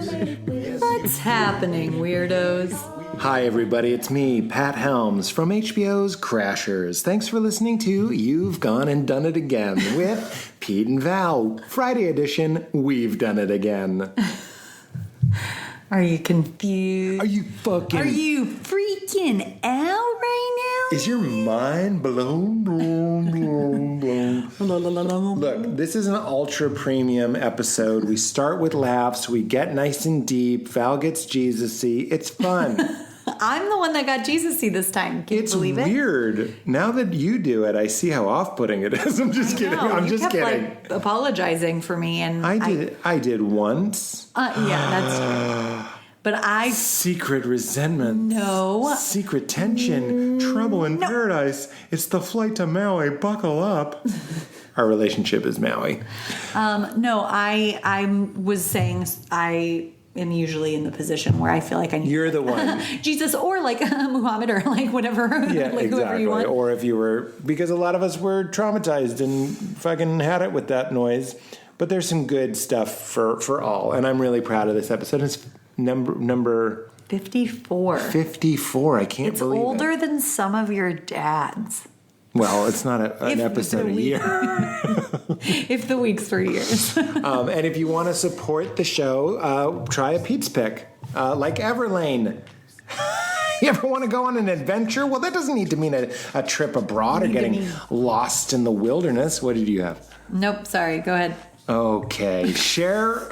What's happening, weirdos? Hi, everybody. It's me, Pat Helms, from HBO's Crashers. Thanks for listening to You've Gone and Done It Again with Pete and Val. Friday edition, We've Done It Again. Are you confused? Are you freaking out right now? Is your mind blown? Look, this is an ultra premium episode. We start with laughs. We get nice and deep. Val gets Jesus-y. It's fun. I'm the one that got Jesus-y this time. Can you believe it? It's weird. Now that you do it, I see how off-putting it is. I'm just kidding. I'm just kidding. Like, apologizing for me, and I did once. Yeah, that's true. But secret resentment. No. Secret tension. Trouble in paradise. It's the flight to Maui. Buckle up. Our relationship is Maui. No, I was saying I am usually in the position where I feel like I need. You're the one. Jesus, or like Muhammad, or like whatever. Yeah, like exactly. Whoever you want. Or if you were, because a lot of us were traumatized and fucking had it with that noise. But there's some good stuff for all, and I'm really proud of this episode. It's number 54. 54. I can't believe it. It's older than some of your dads. Well, it's not an episode a year. If the week's 3 years. And if you want to support the show, try a Pete's Pick, like Everlane. You ever want to go on an adventure? Well, that doesn't need to mean a trip abroad or getting lost in the wilderness. What did you have? Nope, sorry. Go ahead. Okay. Share...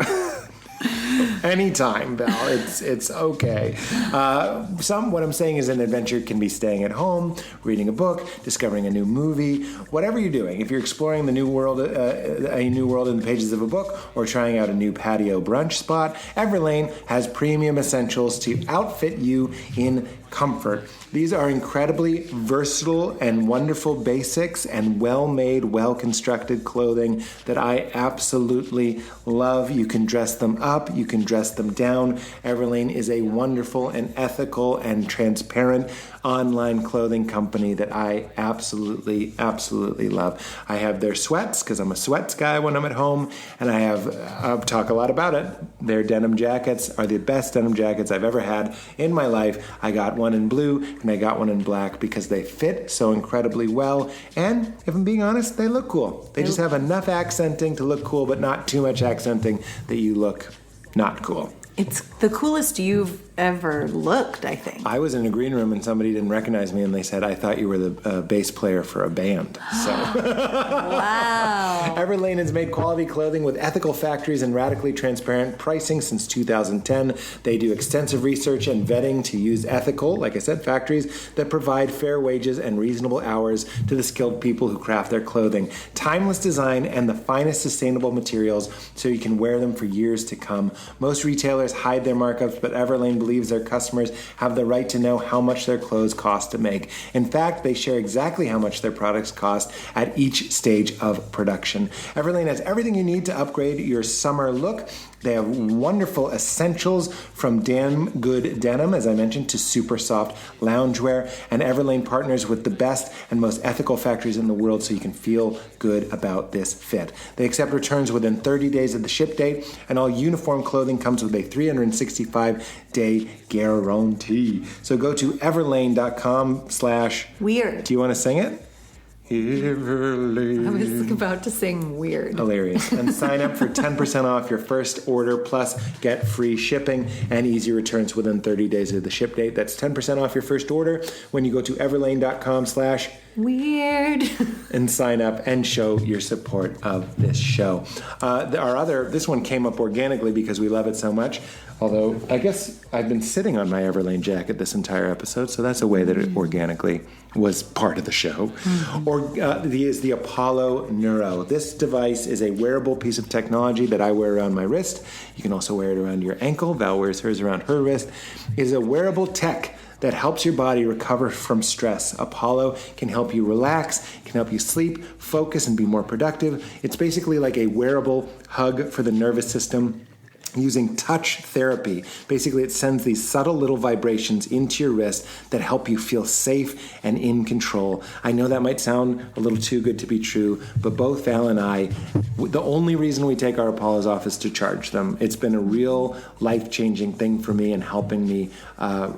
Anytime, Val. It's okay. What I'm saying is an adventure can be staying at home, reading a book, discovering a new movie, whatever you're doing. If you're exploring the new world, a new world in the pages of a book, or trying out a new patio brunch spot, Everlane has premium essentials to outfit you in comfort. These are incredibly versatile and wonderful basics and well-made, well-constructed clothing that I absolutely love. You can dress them up, you can dress them down. Everlane is a wonderful and ethical and transparent online clothing company that I absolutely, absolutely love. I have their sweats because I'm a sweats guy when I'm at home, and I'll talk a lot about it. Their denim jackets are the best denim jackets I've ever had in my life. I got one in blue and I got one in black because they fit so incredibly well, and if I'm being honest, they look cool. They just have enough accenting to look cool, but not too much accenting that you look not cool. It's the coolest you've ever looked, I think. I was in a green room and somebody didn't recognize me, and they said, I thought you were the bass player for a band. So, wow. Everlane has made quality clothing with ethical factories and radically transparent pricing since 2010. They do extensive research and vetting to use ethical, like I said, factories that provide fair wages and reasonable hours to the skilled people who craft their clothing. Timeless design and the finest sustainable materials so you can wear them for years to come. Most retailers hide their markups, but Everlane believes their customers have the right to know how much their clothes cost to make. In fact, they share exactly how much their products cost at each stage of production. Everlane has everything you need to upgrade your summer look. They have wonderful essentials from damn good denim, as I mentioned, to super soft loungewear. And Everlane partners with the best and most ethical factories in the world so you can feel good about this fit. They accept returns within 30 days of the ship date, and all uniform clothing comes with a 365-day guarantee. So go to everlane.com/weird. Do you want to sing it? Everlane. I was about to sing weird. Hilarious. And sign up for 10% off your first order, plus get free shipping and easy returns within 30 days of the ship date. That's 10% off your first order when you go to everlane.com/weird and sign up and show your support of this show. This one came up organically because we love it so much. Although, I guess I've been sitting on my Everlane jacket this entire episode, so that's a way that it organically was part of the show. Mm-hmm. Is the Apollo Neuro. This device is a wearable piece of technology that I wear around my wrist. You can also wear it around your ankle. Val wears hers around her wrist. It is a wearable tech that helps your body recover from stress. Apollo can help you relax, can help you sleep, focus, and be more productive. It's basically like a wearable hug for the nervous system. using touch therapy. Basically, it sends these subtle little vibrations into your wrist that help you feel safe and in control. I know that might sound a little too good to be true, but both Val and I, the only reason we take our Apollos off is to charge them. It's been a real life-changing thing for me and helping me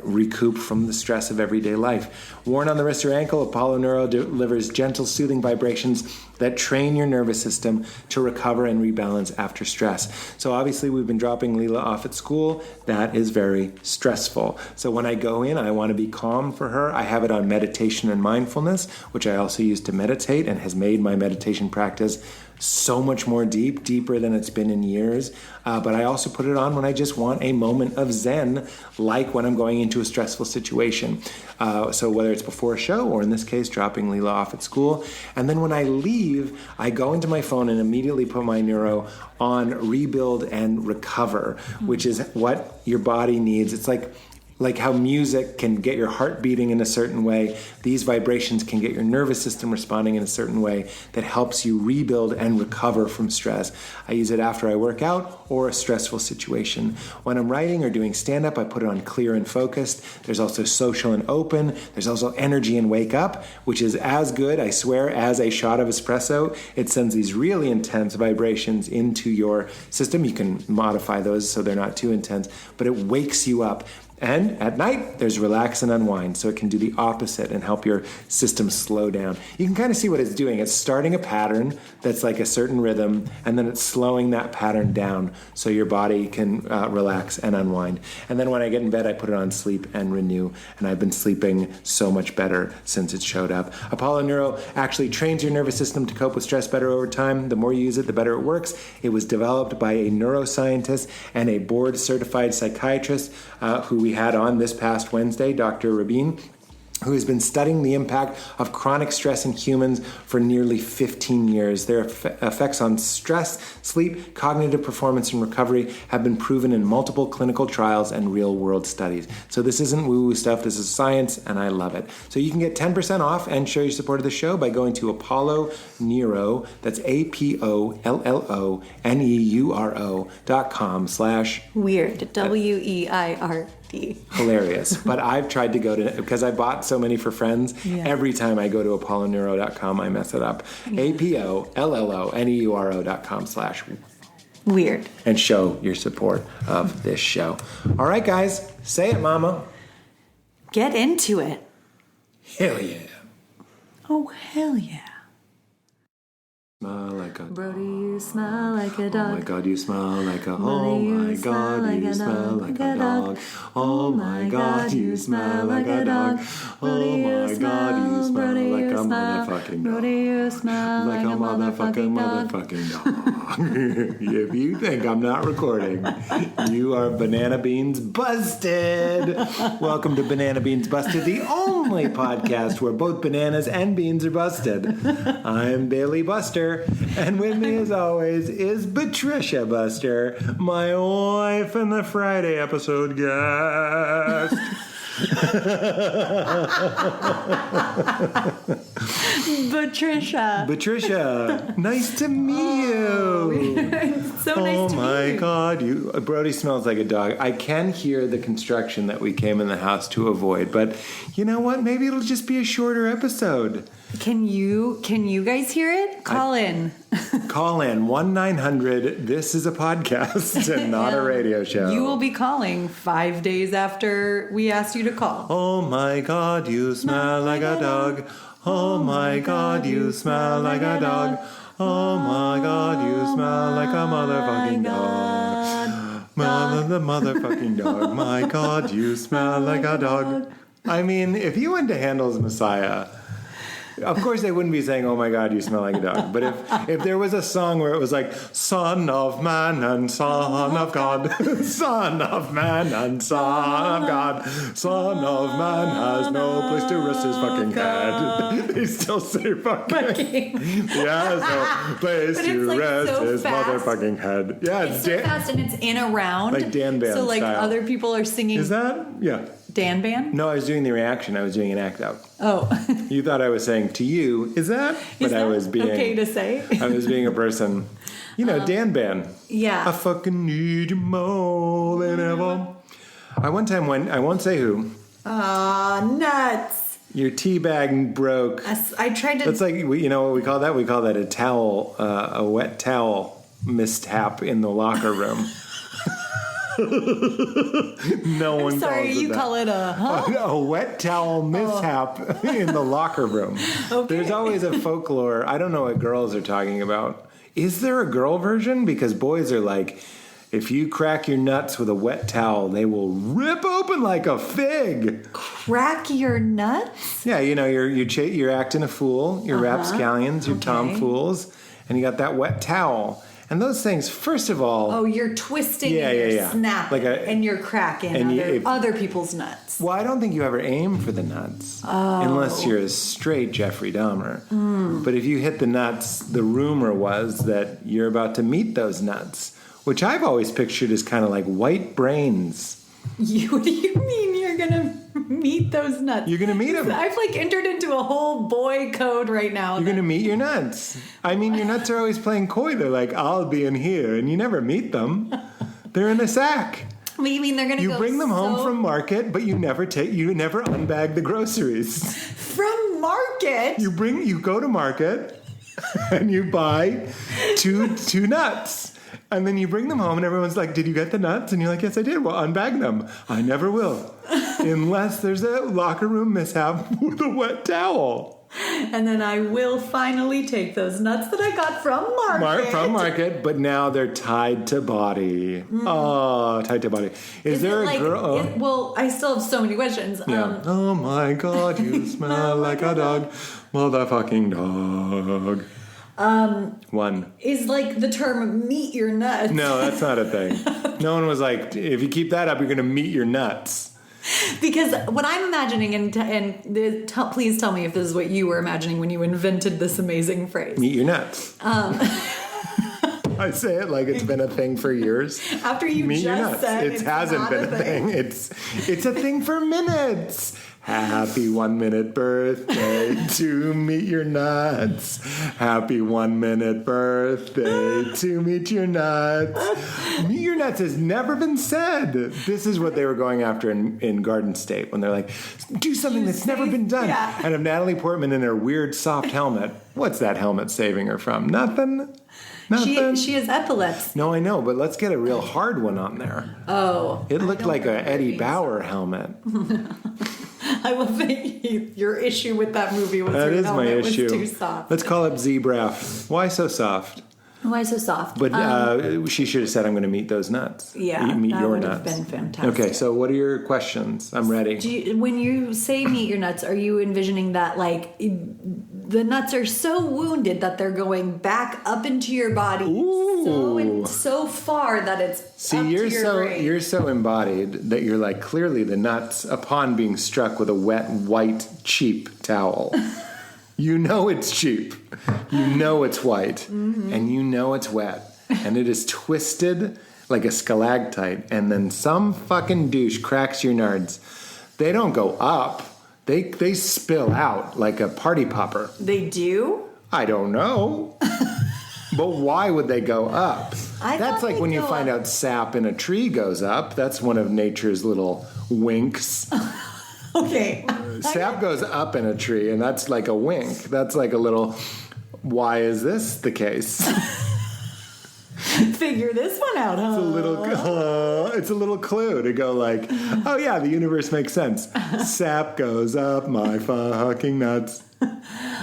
recoup from the stress of everyday life. Worn on the wrist or ankle, Apollo Neuro delivers gentle, soothing vibrations that train your nervous system to recover and rebalance after stress. So obviously we've been dropping Leela off at school. That is very stressful. So when I go in, I want to be calm for her. I have it on meditation and mindfulness, which I also use to meditate and has made my meditation practice so much more deeper than it's been in years. But I also put it on when I just want a moment of zen, like when I'm going into a stressful situation. So whether it's before a show or in this case, dropping Leela off at school. And then when I leave, I go into my phone and immediately put my neuro on rebuild and recover, which is what your body needs. It's like how music can get your heart beating in a certain way, these vibrations can get your nervous system responding in a certain way that helps you rebuild and recover from stress. I use it after I work out or a stressful situation. When I'm writing or doing stand-up, I put it on clear and focused. There's also social and open. There's also energy and wake up, which is as good, I swear, as a shot of espresso. It sends these really intense vibrations into your system. You can modify those so they're not too intense, but it wakes you up. And at night, there's relax and unwind, so it can do the opposite and help your system slow down. You can kind of see what it's doing. It's starting a pattern that's like a certain rhythm, and then it's slowing that pattern down so your body can relax and unwind. And then when I get in bed, I put it on sleep and renew, and I've been sleeping so much better since it showed up. Apollo Neuro actually trains your nervous system to cope with stress better over time. The more you use it, the better it works. It was developed by a neuroscientist and a board-certified psychiatrist who we had on this past Wednesday, Dr. Rabin, who has been studying the impact of chronic stress in humans for nearly 15 years. Their effects on stress, sleep, cognitive performance, and recovery have been proven in multiple clinical trials and real-world studies. So this isn't woo-woo stuff, this is science, and I love it. So you can get 10% off and show your support of the show by going to Apollo Neuro, that's APOLLONEURO.com/weird, WEIRD. Hilarious. But I've tried to go to, because I bought so many for friends, every time I go to apolloneuro.com, I mess it up. APOLLONEURO.com/weird. And show your support of this show. All right, guys, say it, Mama. Get into it. Hell yeah. Oh, hell yeah. Smell like a Brody, you smell like a dog. Oh my God, you smell like a Brody, oh my you God, smell you like smell a like a dog. dog. Oh my God, you smell like a dog. Oh my God, you smell like a motherfucking dog. Brody, you smell Like a motherfucking dog. If you think I'm not recording, you are Banana Beans Busted. Welcome to Banana Beans Busted, the only podcast where both bananas and beans are busted. I'm Bailey Buster. And with me, as always, is Patricia Buster, my wife and the Friday episode guest. Patricia, nice to meet you. It's so nice to meet you. Oh my God, Brody smells like a dog. I can hear the construction that we came in the house to avoid, but you know what? Maybe it'll just be a shorter episode. Can you guys hear it? Call in. Call in 1-900. This is a podcast and not a radio show. You will be calling 5 days after we asked you to call. Oh my God, you smell like a dog. Oh my God, you smell like a dog. Oh my God, you smell like a motherfucking dog. The motherfucking dog. My God, you smell like a dog. I mean, if you went to Handel's Messiah, of course they wouldn't be saying, oh my God, you smell like a dog. But if there was a song where it was like, Son of Man and Son of God, Son of Man and Son of God, Son of Man has no place to rest his fucking head. They still say fucking. He has no place to like rest so his fast. motherfucking head. Yeah, It's so fast and it's in a round. like Dan Band So like style. other people are singing. Is that? Yeah. Dan Band? No, I was doing the reaction. I was doing an act out. Oh. You thought I was saying to you, is that? But Is that I was being okay to say? I was being a person. Dan Band. Yeah. I fucking need you more than ever. I one time went, I won't say who. Aw, nuts. Your tea bag broke. I tried to... That's like, you know what we call that? We call that a towel, a wet towel mishap in the locker room. No one Sorry, calls it you that. call it A wet towel mishap in the locker room. Okay. There's always a folklore. I don't know what girls are talking about. Is there a girl version? Because boys are like, if you crack your nuts with a wet towel, they will rip open like a fig. Crack your nuts? Yeah, you're acting a fool. You're rapscallions. You're tomfools, and you got that wet towel. And those things, first of all... Oh, you're twisting and you're snapping and you're cracking other people's nuts. Well, I don't think you ever aim for the nuts unless you're a straight Jeffrey Dahmer. But if you hit the nuts, the rumor was that you're about to meet those nuts, which I've always pictured as kind of like white brains. What do you mean you're going to meet those nuts? You're going to meet them. I've entered into a whole boy code right now. You're going to meet your nuts. I mean, your nuts are always playing coy. They're like, I'll be in here. And you never meet them. They're in a sack. What do you mean they're going to go... You bring them home from market, but you never unbag the groceries. From market? You go to market and you buy two nuts. And then you bring them home and everyone's like, did you get the nuts? And you're like, yes, I did. Well, unbag them. I never will. Unless there's a locker room mishap with a wet towel. And then I will finally take those nuts that I got from market. From market, but now they're tied to body. Oh, tied to body. Is there a girl? Well, I still have so many questions. Yeah. Oh my God, you smell like a dog. Motherfucking dog. One. Is the term meet your nuts. No, that's not a thing. No one was like, if you keep that up, you're going to meet your nuts. Because what I'm imagining, please tell me if this is what you were imagining when you invented this amazing phrase. Meet your nuts. I say it like it's been a thing for years. After you meet your nuts. said it hasn't been a thing. It's a thing for minutes. Happy 1 minute birthday to meet your nuts. Happy 1 minute birthday to meet your nuts. Meet your nuts has never been said. This is what they were going after in Garden State when they're like, do something that's never been done. Yeah. And if Natalie Portman in her weird soft helmet, what's that helmet saving her from? Nothing. She has epilepsy. No, I know, but let's get a real hard one on there. Oh. It looked like a Eddie Bauer helmet. I will think your issue with that movie was that your is my helmet issue. was too soft. Let's call it Zebraf. Why so soft? Why so soft? But she should have said, I'm going to meet those nuts. Yeah, meet that your would nuts. have been fantastic. Okay, so what are your questions? I'm ready. When you say meet your nuts, are you envisioning that the nuts are so wounded that they're going back up into your body so far that it's up to your brain? You're so embodied that you're like, clearly the nuts, upon being struck with a wet, white, cheap towel. You know it's cheap. You know it's white. And you know it's wet. And it is twisted like a stalactite. And then some fucking douche cracks your nards. They don't go up. They spill out like a party popper. They do? I don't know. But why would they go up? That's like when you find out sap in a tree goes up. That's one of nature's little winks. Okay. Sap goes up in a tree, and that's like a wink. That's like a little, why is this the case? Figure this one out, huh? It's a little clue to go like, oh yeah, the universe makes sense. Sap goes up my fucking nuts.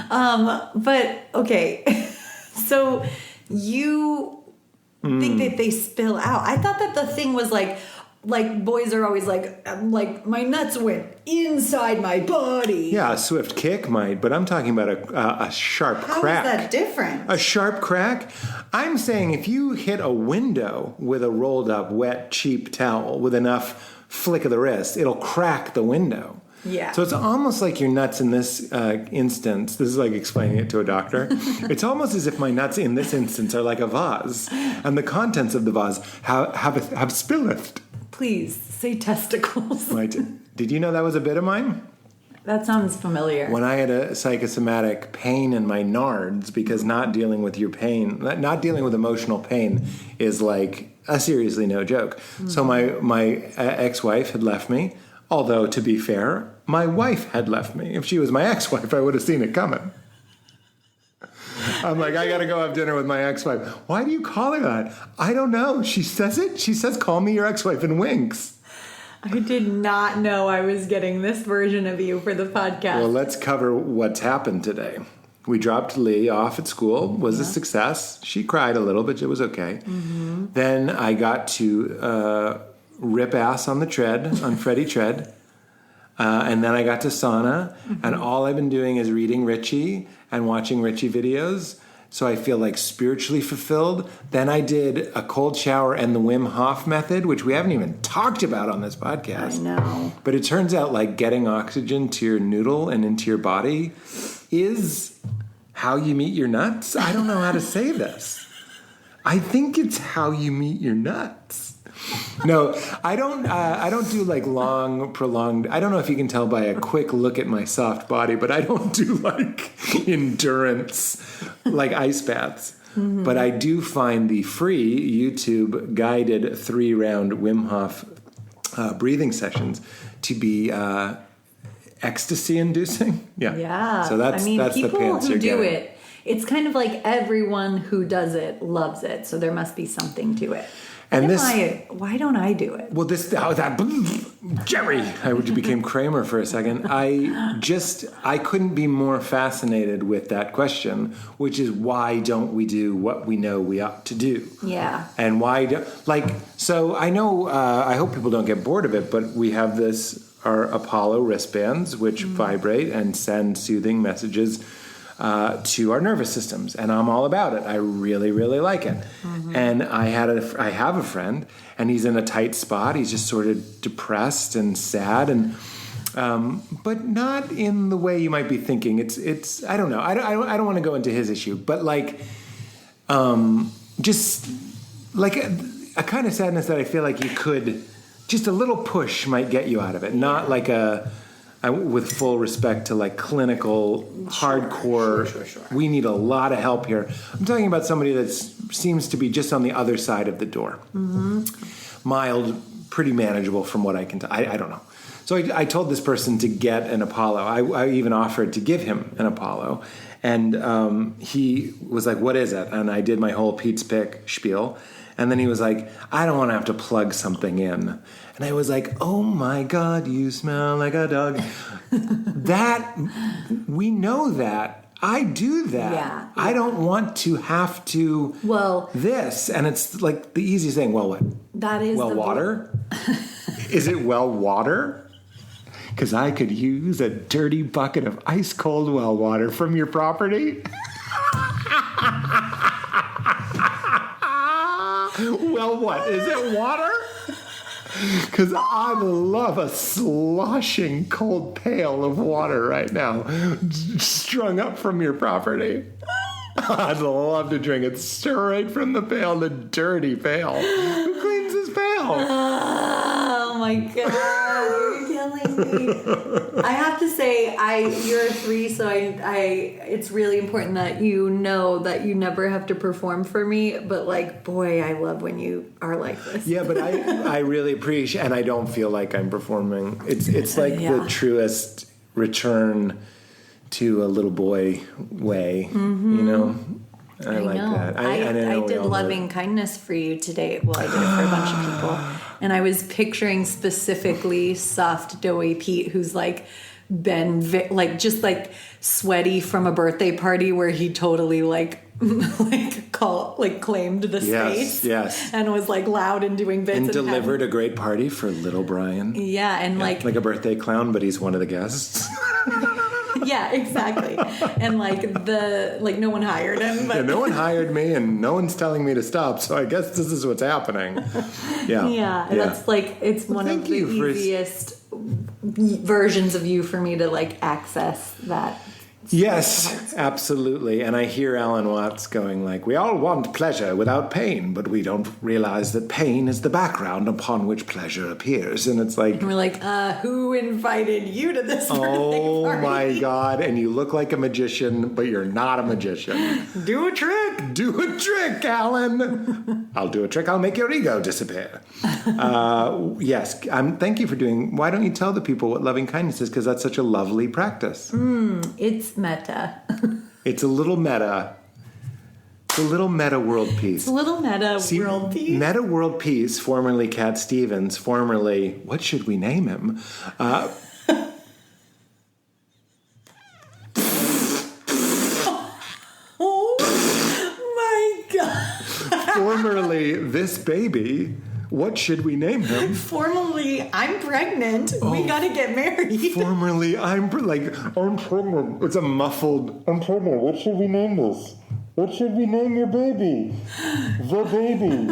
But, okay. So you think that they spill out. I thought that the thing was like boys are always like my nuts went inside my body. Yeah, a swift kick might, but I'm talking about a sharp crack. How is that different? A sharp crack? I'm saying if you hit a window with a rolled up, wet, cheap towel with enough flick of the wrist, it'll crack the window. Yeah. So it's almost like your nuts in this instance, this is like explaining it to a doctor. It's almost as if my nuts in this instance are like a vase, and the contents of the vase have spilleth. Please say testicles. Did you know that was a bit of mine? That sounds familiar. When I had a psychosomatic pain in my nards, because not dealing with your pain, not dealing with emotional pain is like a seriously no joke. Mm-hmm. So my ex-wife had left me, although to be fair, my wife had left me. If she was my ex-wife, I would have seen it coming. I'm like, I got to go have dinner with my ex-wife. Why do you call her that? I don't know. She says it. She says, call me your ex-wife, and winks. I did not know I was getting this version of you for the podcast. Well, let's cover what's happened today. We dropped Lee off at school. Was a success. She cried a little, but it was okay. Mm-hmm. Then I got to rip ass on the tread, on Freddie Tread. And then I got to sauna. Mm-hmm. And all I've been doing is reading Richie and watching Richie videos. So I feel like spiritually fulfilled. Then I did a cold shower and the Wim Hof method, which we haven't even talked about on this podcast. I know. But it turns out like getting oxygen to your noodle and into your body is how you meet your nuts. I don't know how to say this. I think it's how you meet your nuts. No, I don't do like long, prolonged. I don't know if you can tell by a quick look at my soft body, but I don't do like endurance, like ice baths. Mm-hmm. But I do find the free YouTube guided 3-round Wim Hof breathing sessions to be ecstasy-inducing. Yeah. Yeah. So that's people the pants who you're do getting. it. It's kind of like everyone who does it loves it. So there must be something to it. And why don't I do it? Well, Jerry, I became Kramer for a second. I couldn't be more fascinated with that question, which is why don't we do what we know we ought to do? Yeah. And so I know, I hope people don't get bored of it, but we have our Apollo wristbands, which vibrate and send soothing messages to our nervous systems, and I'm all about it. I really, really like it. Mm-hmm. And I have a friend, and he's in a tight spot. He's just sort of depressed and sad, and but not in the way you might be thinking. It's I don't know. I don't want to go into his issue, but just like a kind of sadness that I feel like you could just a little push might get you out of it. Not like with full respect to like clinical, hardcore, Sure. We need a lot of help here. I'm talking about somebody that seems to be just on the other side of the door. Mm-hmm. Mild, pretty manageable from what I can tell. I don't know. So I told this person to get an Apollo. I even offered to give him an Apollo. And he was like, what is it? And I did my whole Pete's Pick spiel. And then he was like, I don't want to have to plug something in. And I was like, oh my God, you smell like a dog. We know that. I do that. Yeah. I don't want to have to this. And it's like the easiest thing. Well, what? That is water? Is it water? Because I could use a dirty bucket of ice cold well water from your property. Well, what? Is it water? Because I love a sloshing cold pail of water right now, strung up from your property. I'd love to drink it straight from the pail, the dirty pail. Who cleans this pail? Oh my God, you're killing me. I have to say, you're a 3, so it's really important that you know that you never have to perform for me. But like, boy, I love when you are like this. Yeah, but I really appreciate, and I don't feel like I'm performing. It's like the truest return to a little boy way, you know? I like that. I did loving kindness for you today. Well, I did it for a bunch of people. And I was picturing specifically soft, doughy Pete, who's like been just like sweaty from a birthday party where he totally claimed the space. Yes. And was like loud and doing bits. And delivered a great party for little Brian. Yeah, and like a birthday clown, but he's one of the guests. Yeah, exactly. And no one hired him. But no one hired me, and no one's telling me to stop. So I guess this is what's happening. Yeah. That's it's one of the easiest versions of you for me to access that Yes, absolutely. And I hear Alan Watts going like, we all want pleasure without pain, but we don't realize that pain is the background upon which pleasure appears. And it's like... And we're like, who invited you to this birthday party? My God. And you look like a magician, but you're not a magician. Do a trick. Do a trick, Alan. I'll do a trick. I'll make your ego disappear. Yes. Thank you for doing... Why don't you tell the people what loving kindness is? Because that's such a lovely practice. It's meta. It's a little meta. It's a little meta world peace. It's a little meta world peace. Meta world peace, formerly Cat Stevens, formerly, what should we name him? Oh my God. Formerly this baby. What should we name him? Formerly, I'm pregnant. We gotta get married. Formerly, I'm pregnant. It's a muffled, I'm pregnant. What should we name this? What should we name your baby? The baby.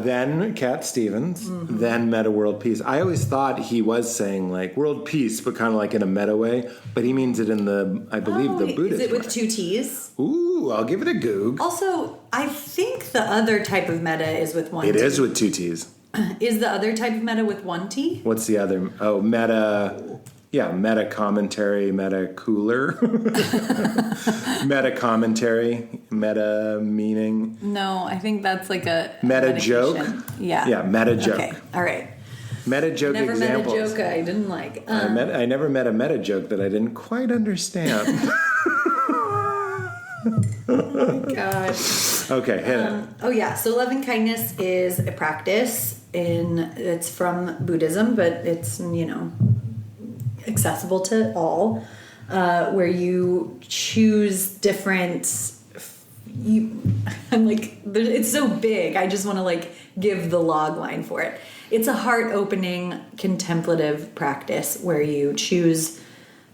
Then Cat Stevens, then Meta World Peace. I always thought he was saying like world peace, but kind of like in a meta way. But he means it in the, I believe, the Buddhist way. Is it with way. 2 T's? Ooh, I'll give it a goog. Also, I think the other type of meta is with 1 T. It is with 2 T's. Is the other type of meta with 1 T? What's the other? Oh, meta... Yeah, meta commentary, meta cooler. Meta commentary, meta meaning. No, I think that's like a meta joke. Yeah. Yeah, meta joke. Okay, all right. Meta joke Never examples. met a joke I didn't like. I never met a meta joke that I didn't quite understand. Oh my God. Okay, hit it. Oh yeah, so loving kindness is a practice it's from Buddhism, but it's, accessible to all, where you choose different... I'm like, it's so big, I just want to give the log line for it. It's a heart-opening contemplative practice where you choose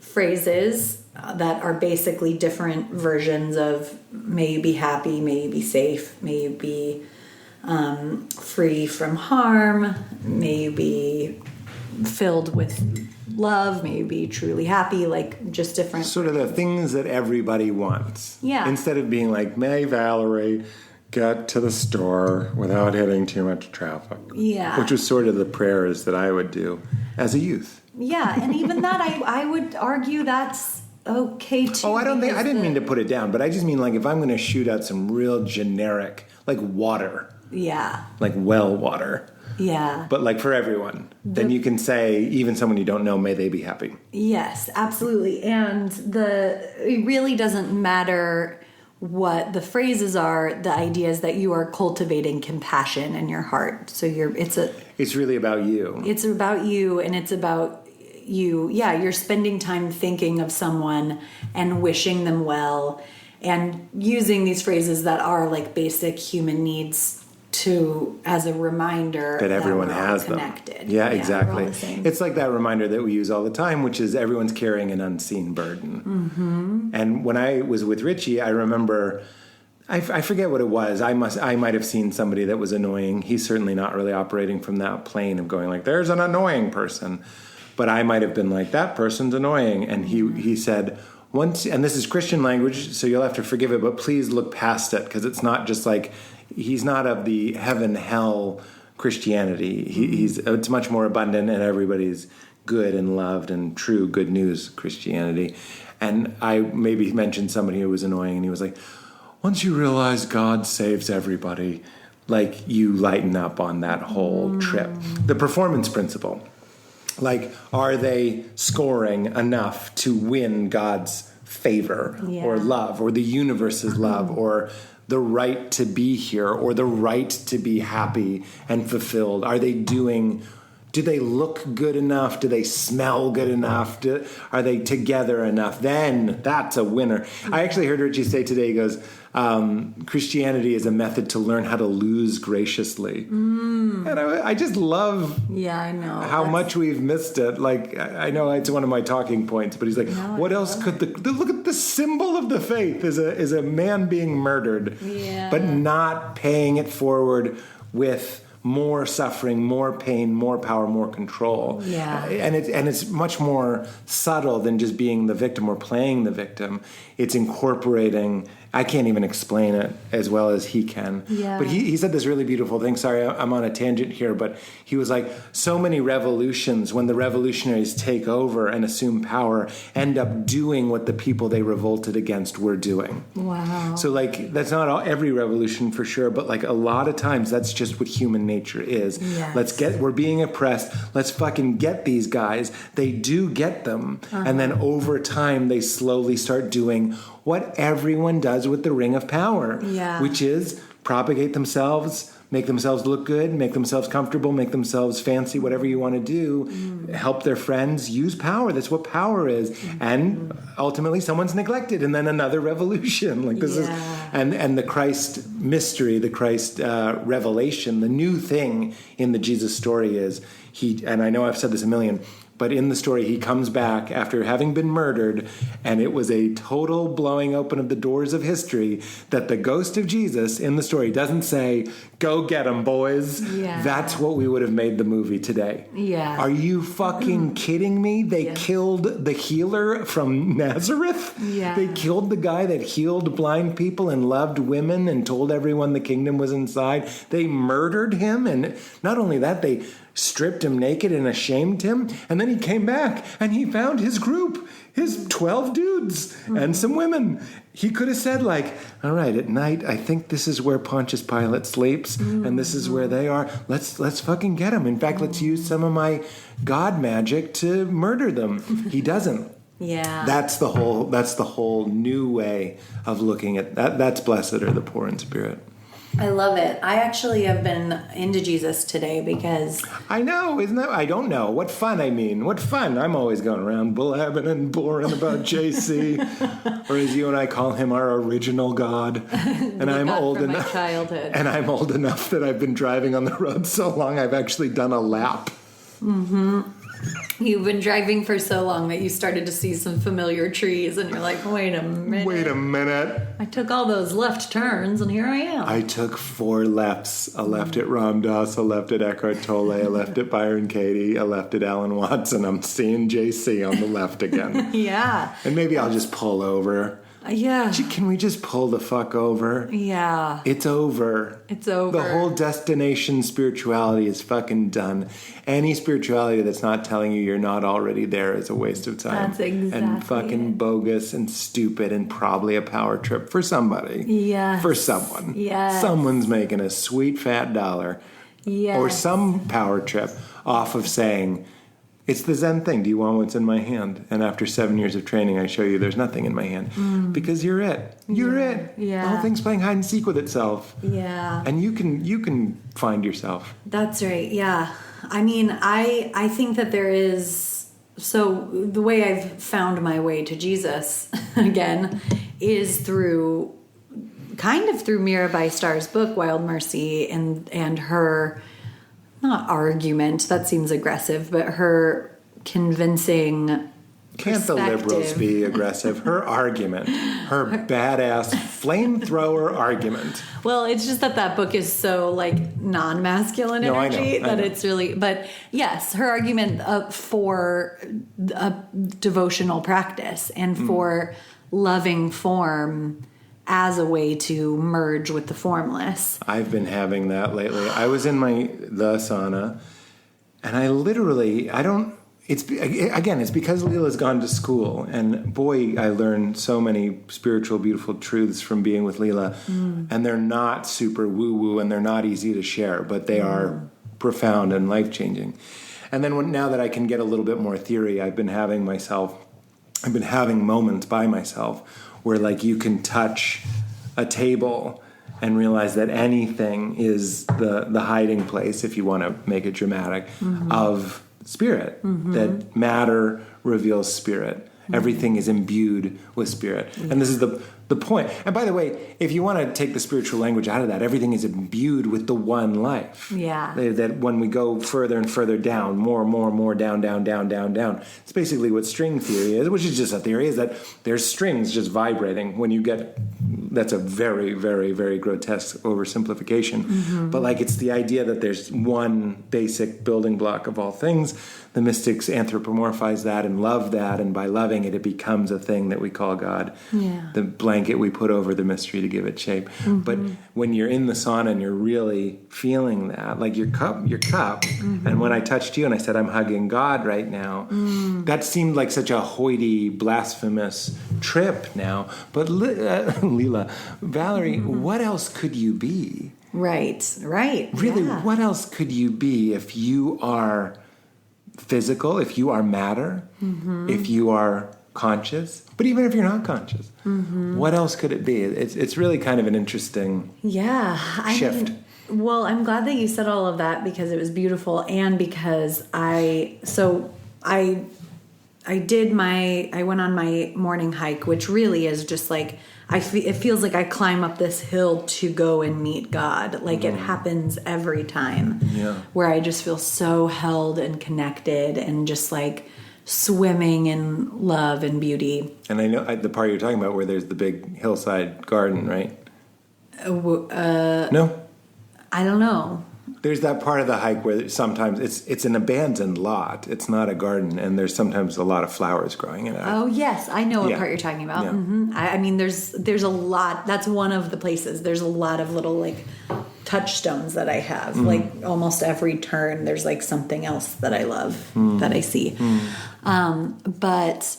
phrases that are basically different versions of may you be happy, may you be safe, may you be free from harm, may you be filled with love, may you be truly happy, just different. Sort of the things that everybody wants. Yeah. Instead of being like, may Valerie get to the store without hitting too much traffic. Yeah. Which was sort of the prayers that I would do as a youth. Yeah, and even that, I would argue that's okay too. Oh, I didn't mean to put it down, but I just mean if I'm going to shoot out some real generic, like water. Yeah. Like well water. Yeah. But for everyone. Then you can say, even someone you don't know, may they be happy. Yes, absolutely. And it really doesn't matter what the phrases are. The idea is that you are cultivating compassion in your heart. So it's really about you. It's about you, and it's about you. Yeah, you're spending time thinking of someone and wishing them well and using these phrases that are basic human needs as a reminder that everyone we're has all connected. Them. Yeah, exactly. It's like that reminder that we use all the time, which is everyone's carrying an unseen burden. Mm-hmm. And when I was with Richie, I remember, I forget what it was. I might have seen somebody that was annoying. He's certainly not really operating from that plane of going there's an annoying person. But I might have been that person's annoying. And he said, once, and this is Christian language, so you'll have to forgive it, but please look past it, because it's not just he's not of the heaven-hell Christianity. It's much more abundant, and everybody's good and loved and true good news Christianity. And I maybe mentioned somebody who was annoying, and he was like, once you realize God saves everybody, you lighten up on that whole trip. The performance principle. Are they scoring enough to win God's favor or love or the universe's love or the right to be here or the right to be happy and fulfilled? Do they look good enough? Do they smell good enough? Are they together enough? Then that's a winner. I actually heard Richie say today, he goes, Christianity is a method to learn how to lose graciously. And I just love how much we've missed it. I know it's one of my talking points, but he's what else could look at the symbol of the faith is a man being murdered, but not paying it forward with more suffering, more pain, more power, more control. Yeah. And it's much more subtle than just being the victim or playing the victim. It's incorporating. I can't even explain it as well as he can. Yeah. But he said this really beautiful thing. Sorry, I'm on a tangent here, but he was like, so many revolutions, when the revolutionaries take over and assume power, end up doing what the people they revolted against were doing. Wow. So like, that's not every revolution for sure, but like a lot of times that's just what human nature is. Yes. We're being oppressed. Let's fucking get these guys. They do get them. And then over time, they slowly start doing what everyone does with the ring of power, which is propagate themselves, make themselves look good, make themselves comfortable, make themselves fancy, whatever you want to do, help their friends, use power. That's what power is. And ultimately someone's neglected, and then another revolution. Like this is, and the Christ mystery, the Christ revelation, the new thing in the Jesus story is and I know I've said this a million, but in the story, he comes back after having been murdered, and it was a total blowing open of the doors of history that the ghost of Jesus in the story doesn't say, go get him, boys. Yeah. That's what we would have made the movie today. Yeah. Are you fucking kidding me? They killed the healer from Nazareth? Yeah. They killed the guy that healed blind people and loved women and told everyone the kingdom was inside. They murdered him, and not only that, they stripped him naked and ashamed him, and then he came back and he found his group, his 12 dudes and some women. He could have said like, all right, at night I think this is where Pontius Pilate sleeps and this is where they are. Let's fucking get them. In fact, let's use some of my God magic to murder them. He doesn't. Yeah. That's the whole new way of looking at that. That's blessed are the poor in spirit. I love it. I actually have been into Jesus today because... I know, isn't that... I don't know. What fun, I mean. What fun. I'm always going around blabbing and boring about JC. Or as you and I call him, our original God. And I'm old enough... my childhood. And I'm old enough that I've been driving on the road so long, I've actually done a lap. Mm-hmm. You've been driving for so long that you started to see some familiar trees, and you're like, wait a minute. I took all those left turns, and here I am. I took 4 lefts. A left at Ram Dass, a left at Eckhart Tolle, a left at Byron Katie, a left at Alan Watts, and I'm seeing JC on the left again. Yeah. And maybe I'll just pull over. Yeah. Can we just pull the fuck over? Yeah. It's over. It's over. The whole destination spirituality is fucking done. Any spirituality that's not telling you you're not already there is a waste of time. That's exactly and fucking bogus and stupid and probably a power trip for somebody. Yes. For someone. Yes. Someone's making a sweet fat dollar. Yes. Or some power trip off of saying, it's the Zen thing. Do you want what's in my hand? And after 7 years of training, I show you there's nothing in my hand. Because you're it. You're it. Yeah. The whole thing's playing hide and seek with itself. Yeah. And you can find yourself. That's right. Yeah. I mean, I think that there is... So the way I've found my way to Jesus, again, is through Mirabai Starr's book, Wild Mercy, and her... not argument, that seems aggressive, but her convincing Can't the liberals be aggressive? Her argument, her badass flamethrower argument. Well, it's just that book is so like non-masculine energy that it's really, but yes, her argument for a devotional practice and for loving form as a way to merge with the formless. I've been having that lately. I was in the sauna, and it's because Leela's gone to school, and boy, I learned so many spiritual, beautiful truths from being with Leela, and they're not super woo-woo, and they're not easy to share, but they are profound and life-changing. And then now that I can get a little bit more theory, I've been having moments by myself where like you can touch a table and realize that anything is the hiding place, if you want to make it dramatic, of spirit. That matter reveals spirit. Everything is imbued with spirit. And this is the point. And by the way, if you want to take the spiritual language out of that, everything is imbued with the one life. Yeah. That when we go further and further down, more, down. It's basically what string theory is, which is just a theory, is that there's strings just vibrating when you get that's a very, very, very grotesque oversimplification. But like, it's the idea that there's one basic building block of all things. The mystics anthropomorphize that and love that, and by loving it, it becomes a thing that we call God. Yeah. The blanket we put over the mystery to give it shape. But when you're in the sauna and you're really feeling that, like your cup, and when I touched you and I said, I'm hugging God right now, that seemed like such a hoity, blasphemous trip now. But Leela, Valerie, what else could you be? Right. Really, yeah. what else could you be if you are physical, if you are matter, if you are conscious, but even if you're not conscious, what else could it be? It's really kind of an interesting shift. Well, I'm glad that you said all of that, because it was beautiful, and because I went on my morning hike, which really is just like, it feels like I climb up this hill to go and meet God. Like it happens every time, where I just feel so held and connected and just like swimming in love and beauty. And I know the part you're talking about where there's the big hillside garden, right? No? I don't know. There's that part of the hike where sometimes it's an abandoned lot. It's not a garden, and there's sometimes a lot of flowers growing in it. Oh yes, I know what part you're talking about. Yeah. I mean, there's a lot. That's one of the places. There's a lot of little like touchstones that I have. Like almost every turn, there's like something else that I love that I see. But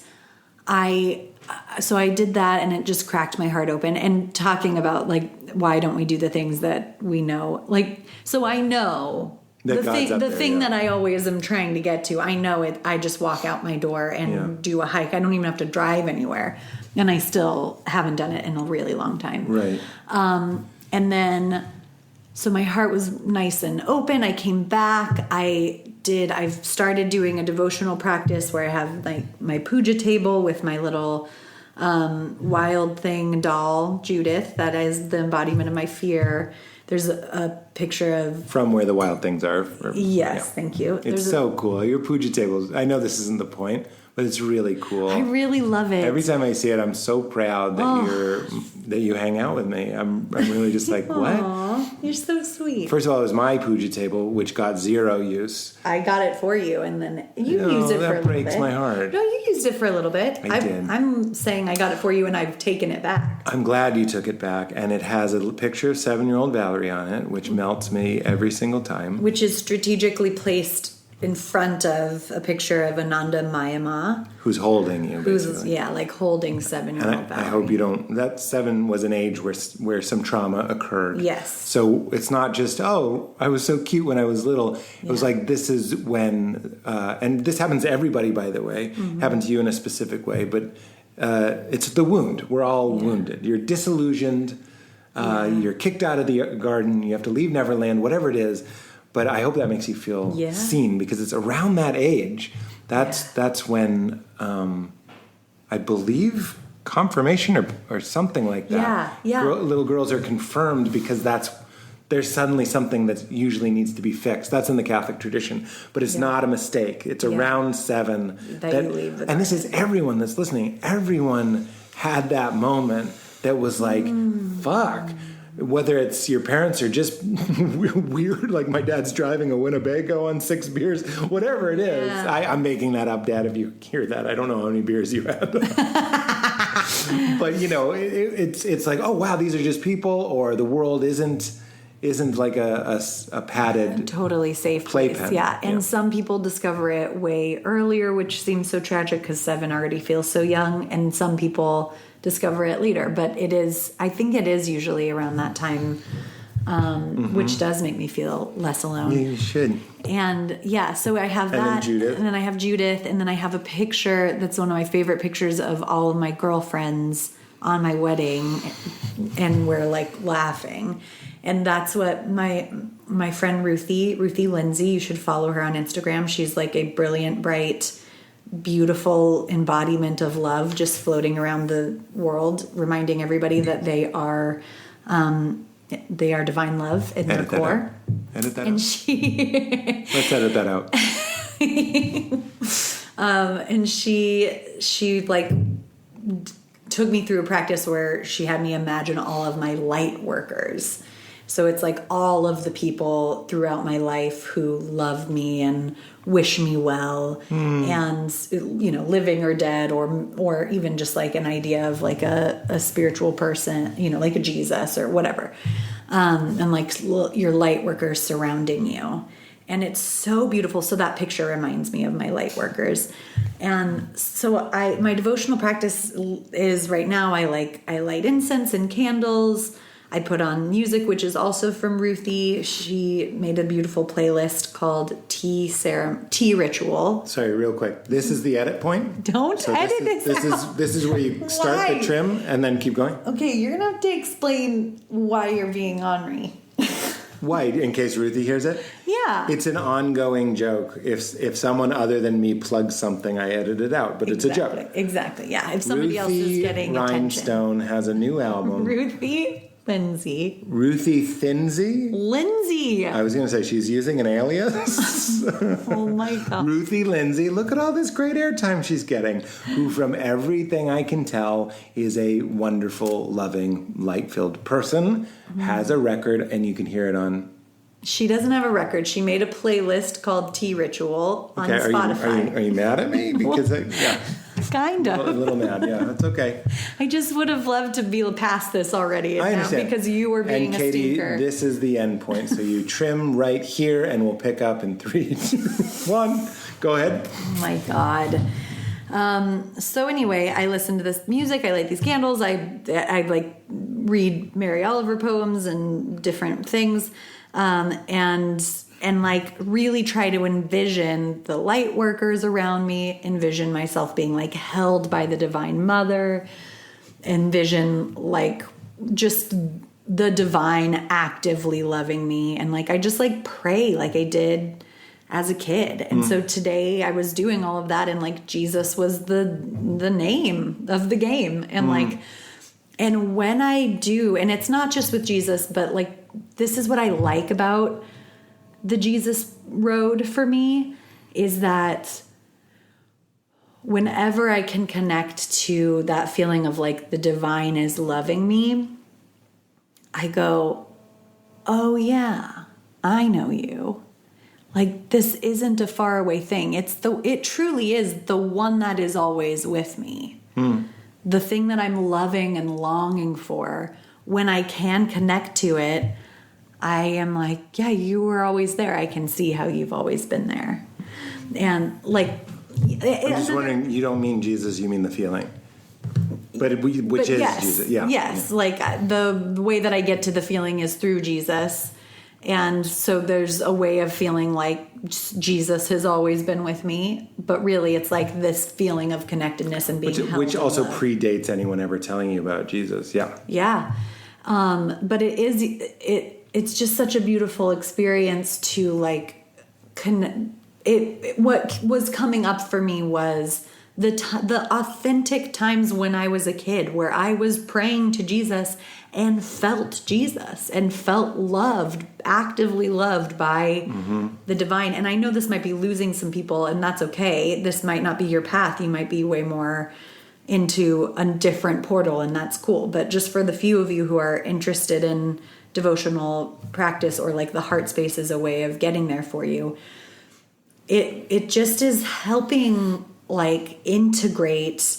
so I did that, and it just cracked my heart open. And talking about like, why don't we do the things that we know? Like, so I know that the thing that I always am trying to get to. I know it. I just walk out my door and do a hike. I don't even have to drive anywhere, and I still haven't done it in a really long time. Right. And then, so my heart was nice and open. I came back. I've started doing a devotional practice where I have like my puja table with my little wild thing doll, Judith, that is the embodiment of my fear. There's a picture of... From where the wild things are. Yes, thank you. It's so cool. Your puja tables, I know this isn't the point, but it's really cool. I really love it. Every time I see it, I'm so proud that you hang out with me. I'm really just like, what? Aw, you're so sweet. First of all, it was my puja table, which got 0 use. I got it for you, and then you used it for a little bit. That breaks my heart. No, you used it for a little bit. I did. I'm saying I got it for you, and I've taken it back. I'm glad you took it back, and it has a picture of 7-year-old Valerie on it, which melts me every single time. Which is strategically placed in front of a picture of Ananda Mayama. Who's holding you, basically. Who's, like holding 7-year-old Valerie. I hope you don't... That 7 was an age where some trauma occurred. Yes. So it's not just, I was so cute when I was little. It was like, this is when... and this happens to everybody, by the way. Happens to you in a specific way. But it's the wound. We're all wounded. You're disillusioned. You're kicked out of the garden. You have to leave Neverland, whatever it is. But I hope that makes you feel seen, because it's around that age. That's when I believe confirmation or something like that. Little girls are confirmed because there's suddenly something that usually needs to be fixed. That's in the Catholic tradition, but it's not a mistake. It's around 7 that you leave the garden. And this is everyone that's listening. Everyone had that moment that was like, fuck. Whether it's your parents are just weird, like my dad's driving a Winnebago on 6 beers, whatever it is. I'm making that up, Dad, if you hear that. I don't know how many beers you had. But, it's like, oh, wow, these are just people, or the world isn't like a padded, totally safe place. And some people discover it way earlier, which seems so tragic because 7 already feels so young, and some people discover it later. But I think it is usually around that time, which does make me feel less alone. Yeah, you should. And so I have that, and then I have Judith, and then I have a picture that's one of my favorite pictures of all of my girlfriends on my wedding, and we're like laughing. And that's what my friend Ruthie Lindsay, you should follow her on Instagram. She's like a brilliant, bright, beautiful embodiment of love, just floating around the world, reminding everybody that they are divine love in their core. Edit that and out. Let's edit that out. And she like took me through a practice where she had me imagine all of my light workers. So it's like all of the people throughout my life who love me and wish me well, and, you know, living or dead, or even just like an idea of like a spiritual person, you know, like a Jesus or whatever. And like your light workers surrounding you. And it's so beautiful. So that picture reminds me of my light workers. And so my devotional practice is right now, I light incense and candles. I put on music, which is also from Ruthie. She made a beautiful playlist called Tea Ritual. Sorry, real quick. This is the edit point? Don't edit this is where you start the trim and then keep going? Okay, you're going to have to explain why you're being ornery. Why? In case Ruthie hears it? Yeah. It's an ongoing joke. If someone other than me plugs something, I edit it out. But it's a joke. Exactly, yeah. If somebody else is getting Ruthie attention. Rhinestone has a new album. Ruthie Thinsey. Ruthie Thinsey? Lindsay. I was going to say she's using an alias. Oh my God. Ruthie Lindsay. Look at all this great airtime she's getting. Who, from everything I can tell, is a wonderful, loving, light-filled person. Has a record, and you can hear it on... She doesn't have a record. She made a playlist called Tea Ritual on Spotify. Are you mad at me? Because yeah. Kind of. A little mad, yeah. That's okay. I just would have loved to be past this already. I understand. Because you were being and Katie, a stinker. This is the end point. So you trim right here, and we'll pick up in 3, 2, 1. Go ahead. Oh my God. So anyway, I listen to this music. I light these candles. I like read Mary Oliver poems and different things, and like really try to envision the light workers around me. Envision myself being like held by the Divine Mother. Envision like just the divine actively loving me, and like I just like pray like I did as a kid. And so today I was doing all of that, and like Jesus was the name of the game. And like, and when I do, and it's not just with Jesus, but like, this is what I like about the Jesus road for me, is that whenever I can connect to that feeling of like the divine is loving me, I go, oh yeah, I know you. Like, this isn't a faraway thing. It truly is the one that is always with me. The thing that I'm loving and longing for. When I can connect to it, I am like, yeah, you were always there. I can see how you've always been there. And like, I'm just wondering, you don't mean Jesus, you mean the feeling. But is yes, Jesus. Yeah. Yes. Like the way that I get to the feeling is through Jesus. And so there's a way of feeling like Jesus has always been with me, but really it's like this feeling of connectedness and being held which also love. Predates anyone ever telling you about Jesus. Yeah. Yeah. But it's just such a beautiful experience to like what was coming up for me was the authentic times when I was a kid where I was praying to Jesus and felt Jesus and felt loved, actively loved by the divine. And I know this might be losing some people, and that's okay. This might not be your path. You might be way more into a different portal, and that's cool. But just for the few of you who are interested in devotional practice, or like the heart space is a way of getting there for you, it just is helping like integrate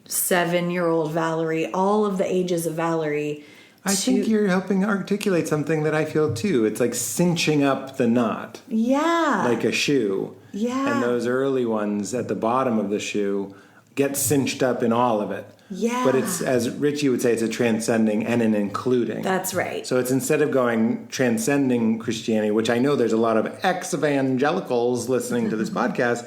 7-year-old Valerie, all of the ages of Valerie. I think you're helping articulate something that I feel too. It's like cinching up the knot. Yeah. Like a shoe. Yeah. And those early ones at the bottom of the shoe get cinched up in all of it. Yeah. But it's, as Richie would say, it's a transcending and an including. That's right. So it's instead of going transcending Christianity, which I know there's a lot of ex-evangelicals listening to this podcast,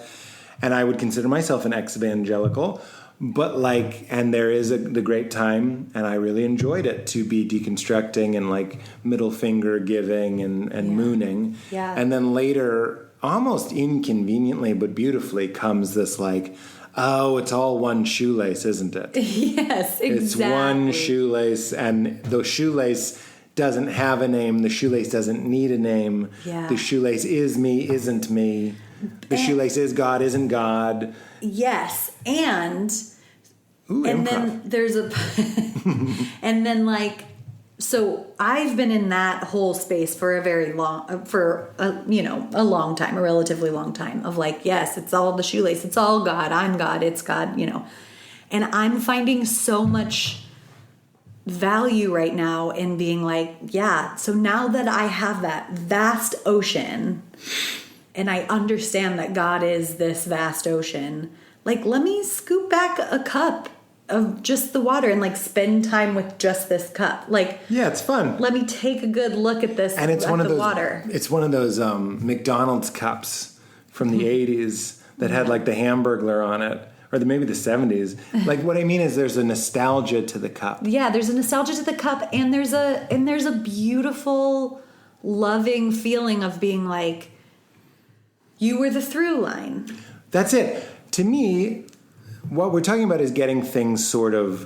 and I would consider myself an ex-evangelical, but like, and there is the great time, and I really enjoyed it, to be deconstructing and like middle finger giving and mooning. Yeah. And then later, almost inconveniently but beautifully, comes this like, oh, it's all one shoelace, isn't it? Yes, exactly. It's one shoelace, and the shoelace doesn't have a name. The shoelace doesn't need a name. Yeah. The shoelace is me, isn't me. The shoelace is God, isn't God. Yes, and Ooh, and improv. then there's a, and then like, so I've been in that whole space for a very long, a long time, a relatively long time of like, yes, it's all the shoelace. It's all God. I'm God. It's God, and I'm finding so much value right now in being like, yeah, so now that I have that vast ocean and I understand that God is this vast ocean, like, let me scoop back a cup of just the water and like spend time with just this cup. Like, yeah, it's fun. Let me take a good look at this. And it's at one of the those water. It's one of those McDonald's cups from the 80s that had like the Hamburglar on it, or maybe the 70s. Like, what I mean is there's a nostalgia to the cup. Yeah, there's a nostalgia to the cup, and there's a beautiful, loving feeling of being like, you were the through line. That's it. To me, what we're talking about is getting things sort of,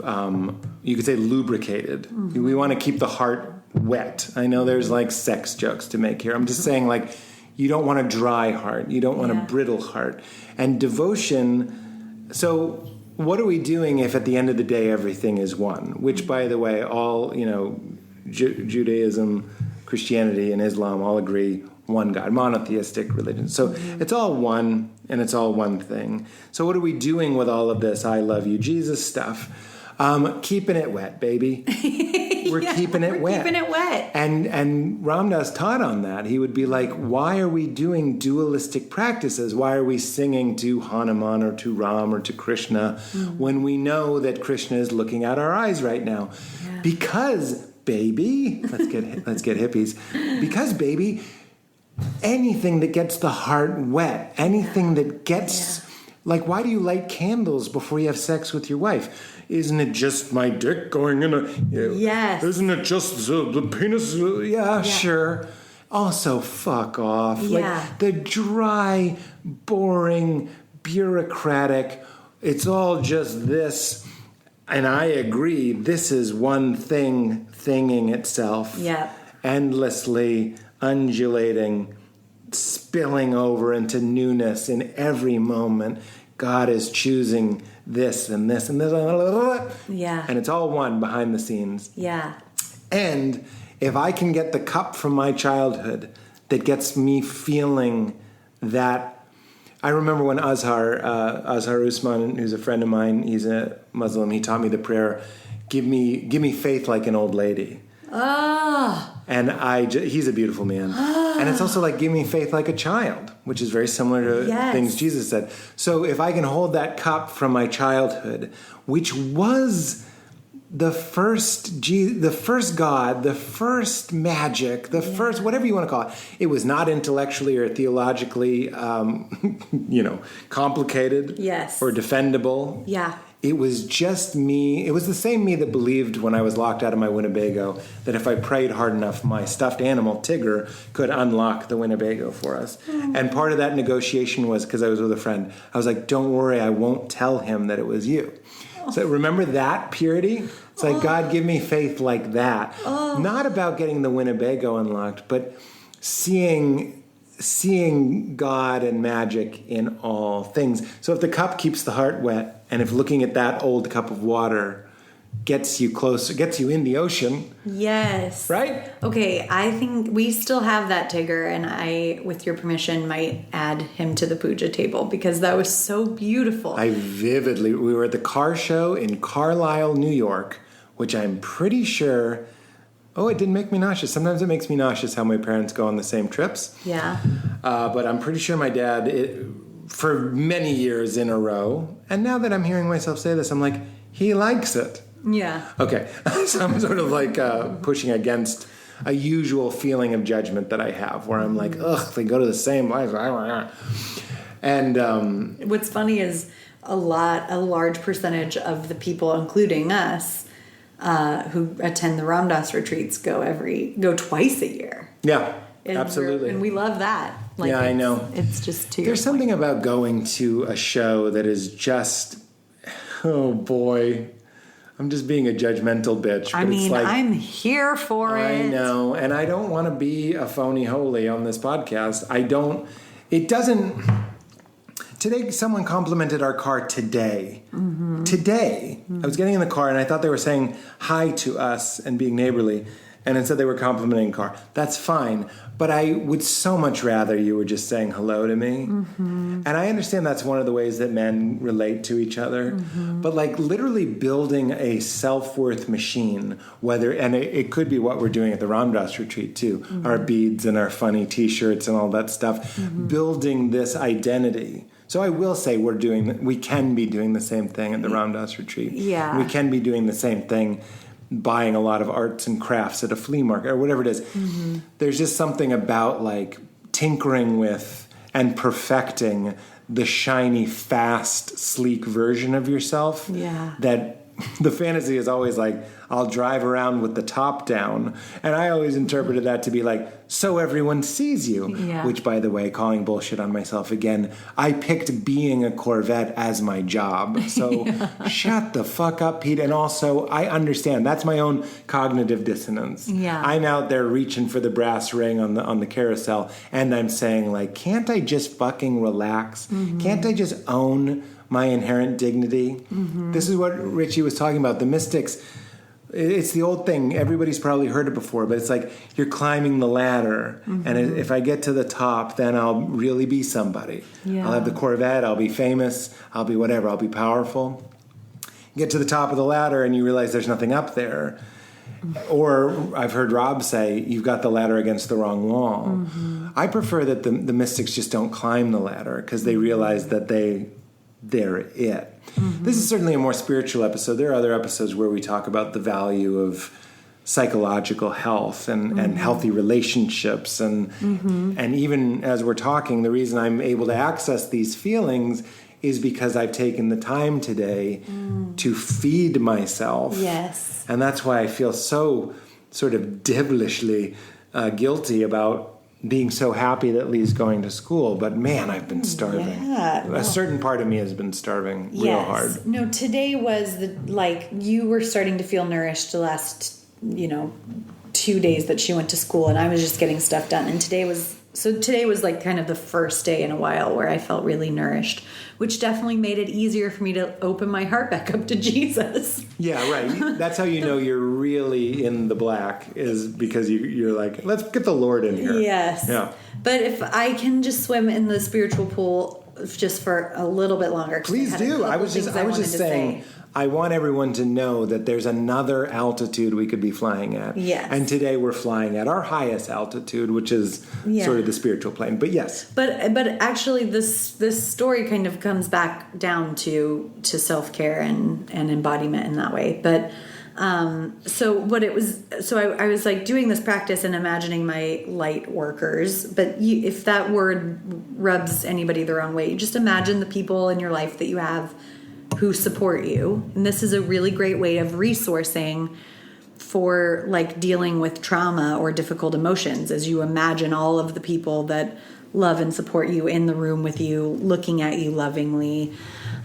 you could say, lubricated. Mm-hmm. We want to keep the heart wet. I know there's like sex jokes to make here. I'm just saying, like, you don't want a dry heart. You don't want a brittle heart. And devotion, so what are we doing if at the end of the day everything is one? Which, by the way, all, Judaism, Christianity, and Islam all agree one God, monotheistic religion. So it's all one, and it's all one thing. So what are we doing with all of this I love you, Jesus stuff? Keeping it wet, baby. We're keeping it wet. Keeping it wet. And Ram Dass taught on that. He would be like, why are we doing dualistic practices? Why are we singing to Hanuman or to Ram or to Krishna when we know that Krishna is looking at our eyes right now? Yeah. Because, baby, let's get hippies. Because, baby, anything that gets the heart wet, anything that gets, like, why do you light candles before you have sex with your wife? Isn't it just my dick going in a... Yes. Isn't it just the penis? Yeah, sure. Also, fuck off. Yeah. Like, the dry, boring, bureaucratic, it's all just this. And I agree, this is one thing thinging itself. Yeah. Endlessly undulating, spilling over into newness in every moment. God is choosing this and this and this. Yeah. And it's all one behind the scenes. Yeah. And if I can get the cup from my childhood that gets me feeling that... I remember when Azhar Usman, who's a friend of mine, he's a Muslim, he taught me the prayer, give me faith like an old lady. Oh. And he's a beautiful man. And it's also like, give me faith like a child, which is very similar to things Jesus said. So if I can hold that cup from my childhood, which was the first God, the first magic, the first, whatever you want to call it. It was not intellectually or theologically, complicated or defendable. Yeah. It was just me. It was the same me that believed when I was locked out of my Winnebago that if I prayed hard enough, my stuffed animal, Tigger, could unlock the Winnebago for us. Mm. And part of that negotiation was because I was with a friend. I was like, don't worry, I won't tell him that it was you. So remember that purity? It's like, God, give me faith like that. Not about getting the Winnebago unlocked, but seeing God and magic in all things. So if the cup keeps the heart wet, and if looking at that old cup of water gets you closer, gets you in the ocean. Yes. Right? Okay, I think we still have that Tigger, and I, with your permission, might add him to the puja table because that was so beautiful. We were at the car show in Carlisle, New York, which I'm pretty sure... Oh, it didn't make me nauseous. Sometimes it makes me nauseous how my parents go on the same trips. Yeah. But I'm pretty sure my dad, for many years in a row, and now that I'm hearing myself say this, I'm like, he likes it. Yeah. Okay. So I'm sort of like pushing against a usual feeling of judgment that I have, where I'm like, ugh, they go to the same life. And what's funny is a large percentage of the people, including us, who attend the Ram Dass retreats go twice a year. Yeah, absolutely. And we love that. Like, yeah, I know. It's just too. There's something about going to a show that is just, oh boy, I'm just being a judgmental bitch. But it's like, I'm here for it. I know, and I don't want to be a phony holy on this podcast. Today, someone complimented our car today. Today. I was getting in the car and I thought they were saying hi to us and being neighborly. And instead they were complimenting the car. That's fine. But I would so much rather you were just saying hello to me. And I understand that's one of the ways that men relate to each other. But like literally building a self-worth machine, and it could be what we're doing at the Ram Dass retreat too. Our beads and our funny t-shirts and all that stuff. Building this identity. So I will say we can be doing the same thing at the Ram Dass retreat. Yeah. We can be doing the same thing buying a lot of arts and crafts at a flea market or whatever it is. There's just something about like tinkering with and perfecting the shiny, fast, sleek version of yourself. Yeah. That the fantasy is always like, I'll drive around with the top down. And I always interpreted that to be like, so everyone sees you. Yeah. Which, by the way, calling bullshit on myself again, I picked being a Corvette as my job. So shut the fuck up, Pete. And also, I understand. That's my own cognitive dissonance. Yeah. I'm out there reaching for the brass ring on the carousel. And I'm saying, like, can't I just fucking relax? Can't I just own my inherent dignity? This is what Richie was talking about. The mystics, it's the old thing. Everybody's probably heard it before, but it's like you're climbing the ladder. And if I get to the top, then I'll really be somebody. Yeah. I'll have the Corvette. I'll be famous. I'll be whatever. I'll be powerful. You get to the top of the ladder and you realize there's nothing up there. Or I've heard Rob say, you've got the ladder against the wrong wall. I prefer that the mystics just don't climb the ladder because they realize that they're it. This is certainly a more spiritual episode. There are other episodes where we talk about the value of psychological health and healthy relationships. And even as we're talking, the reason I'm able to access these feelings is because I've taken the time today to feed myself. Yes. And that's why I feel so sort of devilishly guilty about being so happy that Lee's going to school, but man, I've been starving. Yeah, A certain part of me has been starving real hard. No, today was you were starting to feel nourished the last, 2 days that she went to school, and I was just getting stuff done. And today was like kind of the first day in a while where I felt really nourished, which definitely made it easier for me to open my heart back up to Jesus. Yeah, right. That's how you know you're really in the black, is because you're like, let's get the Lord in here. Yes. Yeah. But if I can just swim in the spiritual pool just for a little bit longer. Please do. I was just saying, I want everyone to know that there's another altitude we could be flying at. Yes. And today we're flying at our highest altitude, which is sort of the spiritual plane. But yes. But actually this story kind of comes back down to self-care and embodiment in that way. But so I was like doing this practice and imagining my light workers. But if that word rubs anybody the wrong way, you just imagine the people in your life that you have who support you. And this is a really great way of resourcing for like dealing with trauma or difficult emotions, as you imagine all of the people that love and support you in the room with you, looking at you lovingly.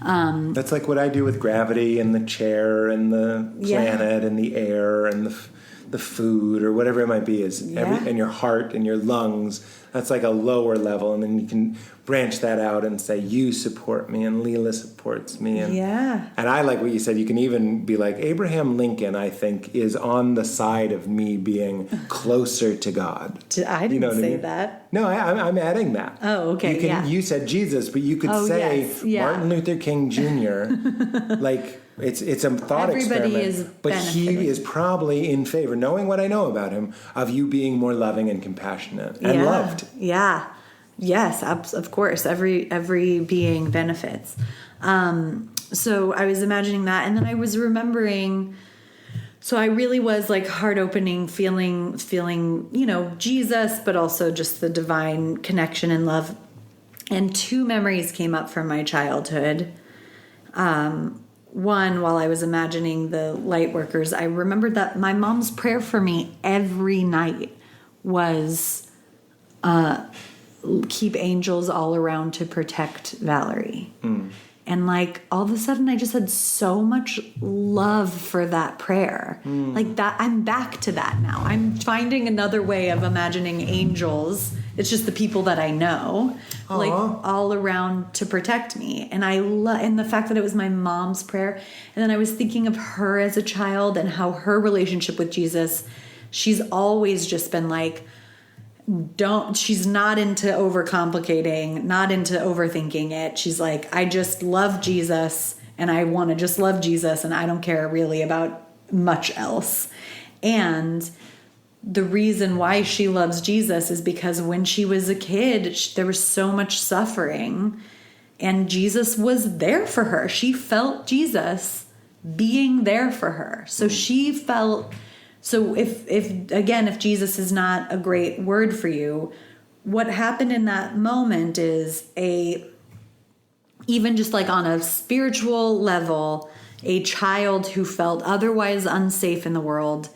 That's like what I do with gravity and the chair and the planet and the air and the food or whatever it might be, and your heart and your lungs. That's like a lower level, and then you can branch that out and say, you support me and Leela supports me. And I like what you said. You can even be like, Abraham Lincoln, I think, is on the side of me being closer to God. I didn't say that. No, I'm adding that. Oh, okay, You said Jesus, but you could say Martin Luther King Jr. Like, it's a thought Everybody experiment. But he is probably in favor, knowing what I know about him, of you being more loving and compassionate and loved. Yeah. Yes, of course. Every being benefits. So I was imagining that, and then I was remembering. So I really was like heart opening, feeling, Jesus, but also just the divine connection and love. And two memories came up from my childhood. One, while I was imagining the light workers, I remembered that my mom's prayer for me every night was, keep angels all around to protect Valerie. And like all of a sudden I just had so much love for that prayer. Like that, I'm back to that now. I'm finding another way of imagining angels It's just the people that I know, like all around to protect me. And and the fact that it was my mom's prayer. And then I was thinking of her as a child and how her relationship with Jesus, she's always just been like, she's not into overcomplicating, not into overthinking it. She's like, I just love Jesus and I want to just love Jesus and I don't care really about much else. And the reason why she loves Jesus is because when she was a kid, there was so much suffering and Jesus was there for her. She felt Jesus being there for her. So she felt, so if Jesus is not a great word for you, what happened in that moment is even just like on a spiritual level, a child who felt otherwise unsafe in the world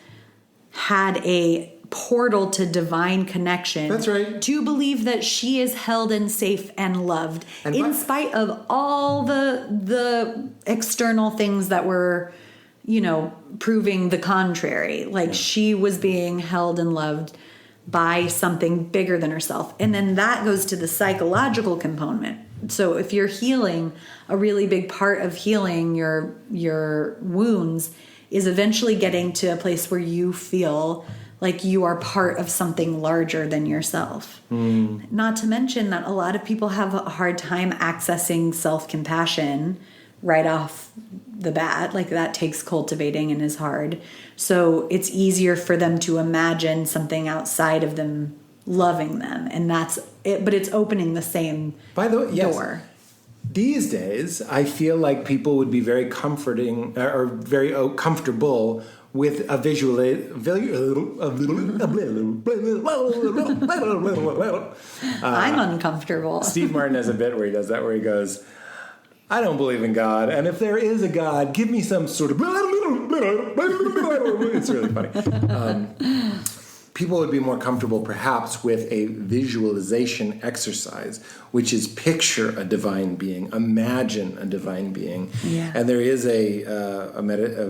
had a portal to divine connection. That's right. To believe that she is held and safe and loved in spite of all the external things that were, proving the contrary. Like she was being held and loved by something bigger than herself. And then that goes to the psychological component. So if you're healing, a really big part of healing your wounds is eventually getting to a place where you feel like you are part of something larger than yourself. Not to mention that a lot of people have a hard time accessing self-compassion right off the bat. Like that takes cultivating and is hard. So it's easier for them to imagine something outside of them loving them. And that's it, but it's opening the same door. Yes. These days, I feel like people would be very comforting or very comfortable with a I'm uncomfortable. Steve Martin has a bit where he does that, where he goes, I don't believe in God, and if there is a God, give me some sort of... It's really funny. People would be more comfortable perhaps with a visualization exercise, which is picture a divine being, imagine a divine being. Yeah. And there is a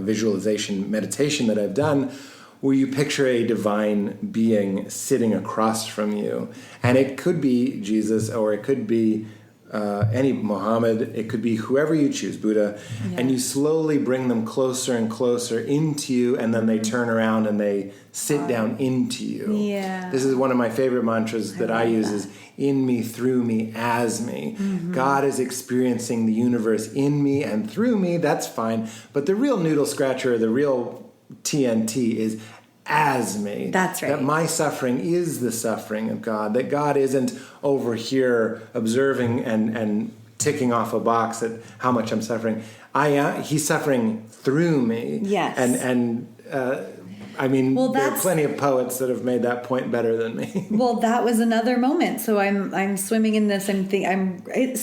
visualization meditation that I've done where you picture a divine being sitting across from you. And it could be Jesus, or it could be any Muhammad, it could be whoever you choose, Buddha, and you slowly bring them closer and closer into you, and then they turn around and they sit down into you. Yeah. This is one of my favorite mantras that I use is in me, through me, as me. God is experiencing the universe in me and through me, that's fine. But the real noodle scratcher, the real TNT is as me. That's right. That my suffering is the suffering of God. That God isn't over here observing and ticking off a box at how much I'm suffering. He's suffering through me. Yes. I mean, there are plenty of poets that have made that point better than me. Well, that was another moment. So I'm swimming in this.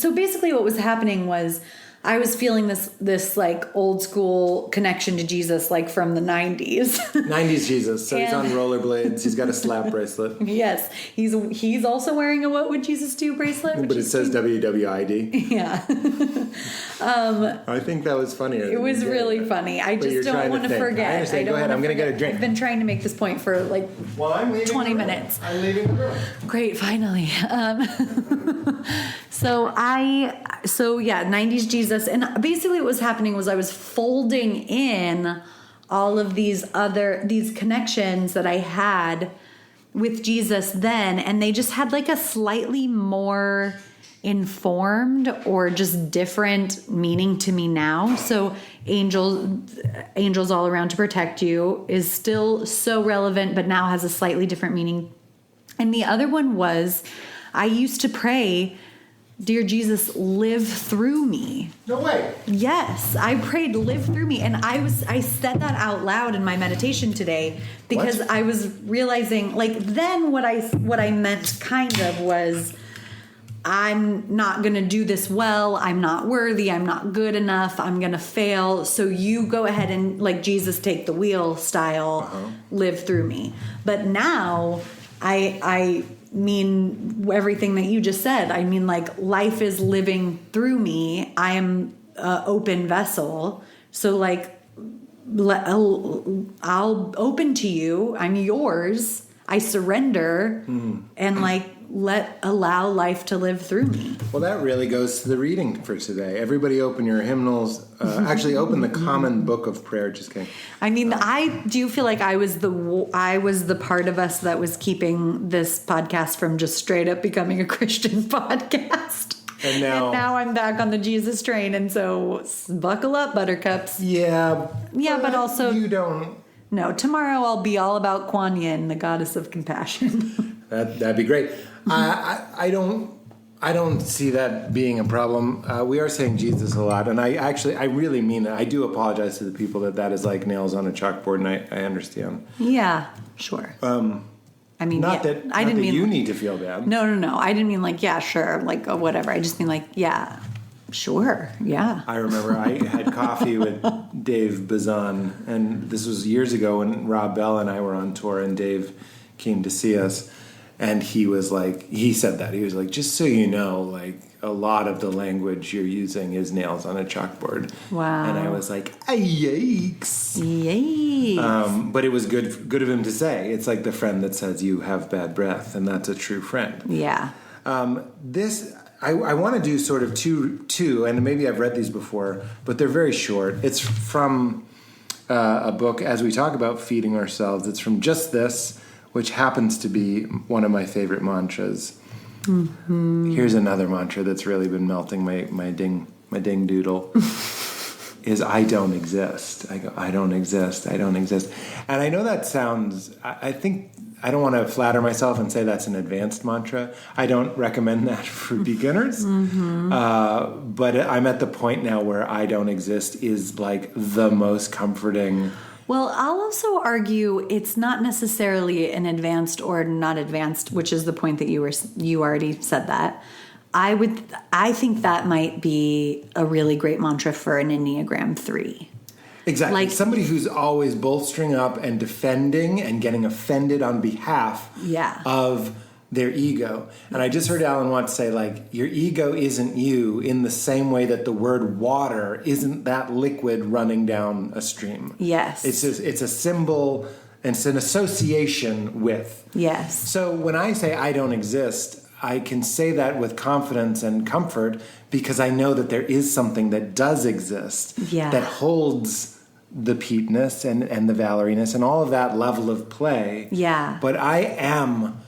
So basically, what was happening was I was feeling this like old school connection to Jesus, like from the 90s. 90s Jesus. So he's on rollerblades. He's got a slap bracelet. Yes. He's also wearing a What Would Jesus Do bracelet. But it says WWID. Yeah. I think that was funnier. It was really funny. I just don't want to forget. I understand. Go ahead. I'm going to get a drink. I've been trying to make this point for like 20 minutes. I'm leaving the room. Great, finally. So 90s Jesus. And basically what was happening was I was folding in all of these connections that I had with Jesus then, and they just had like a slightly more informed or just different meaning to me now. So angels all around to protect you is still so relevant, but now has a slightly different meaning. And the other one was I used to pray, Dear Jesus, live through me. No way. Yes, I prayed, live through me. And I said that out loud in my meditation today because I was realizing, like, then what I meant kind of was, I'm not going to do this well. I'm not worthy. I'm not good enough. I'm going to fail. So you go ahead and, like, Jesus take the wheel style, live through me. But now I mean everything that you just said. I mean, like, life is living through me. I am an open vessel. So, like, I'll open to you. I'm yours. I surrender. And, like, allow life to live through me. Well, that really goes to the reading for today. Everybody open your hymnals. Actually, open the Common Book of Prayer. Just kidding. I mean, I do feel like I was the part of us that was keeping this podcast from just straight up becoming a Christian podcast. And now I'm back on the Jesus train, and so buckle up, buttercups. Yeah, but also you don't. No, tomorrow I'll be all about Kuan Yin, the goddess of compassion. That'd be great. I don't see that being a problem. We are saying Jesus a lot, and I really mean it. I do apologize to the people that is like nails on a chalkboard, and I understand. Yeah, sure. I mean, not that you need to feel bad. No. I didn't mean like, yeah, sure, like whatever. I just mean like, yeah, sure, yeah. I remember I had coffee with Dave Bazan, and this was years ago when Rob Bell and I were on tour, and Dave came to see us, and he said that. He was like, just so you know, like, a lot of the language you're using is nails on a chalkboard. Wow. And I was like, yikes. Yikes. But it was good of him to say. It's like the friend that says you have bad breath, and that's a true friend. Yeah. I want to do sort of two, and maybe I've read these before, but they're very short. It's from a book, as we talk about feeding ourselves. It's from Just This, which happens to be one of my favorite mantras. Mm-hmm. Here's another mantra that's really been melting my ding doodle. Is I don't exist. I go, I don't exist. I don't exist. And I know that sounds, I think, I don't want to flatter myself and say that's an advanced mantra. I don't recommend that for beginners. Mm-hmm. But I'm at the point now where I don't exist is like the most comforting. Well, I'll also argue it's not necessarily an advanced or not advanced, which is the point that you already said that. I think that might be a really great mantra for an Enneagram 3. Exactly. Like somebody who's always bolstering up and defending and getting offended on behalf of their ego. And I just heard Alan Watts say, like, your ego isn't you in the same way that the word water isn't that liquid running down a stream. Yes. It's a symbol, and it's an association with. Yes. So when I say I don't exist, I can say that with confidence and comfort because I know that there is something that does exist that holds the Pete-ness and the Valerie-ness and all of that level of play. Yeah. But I am...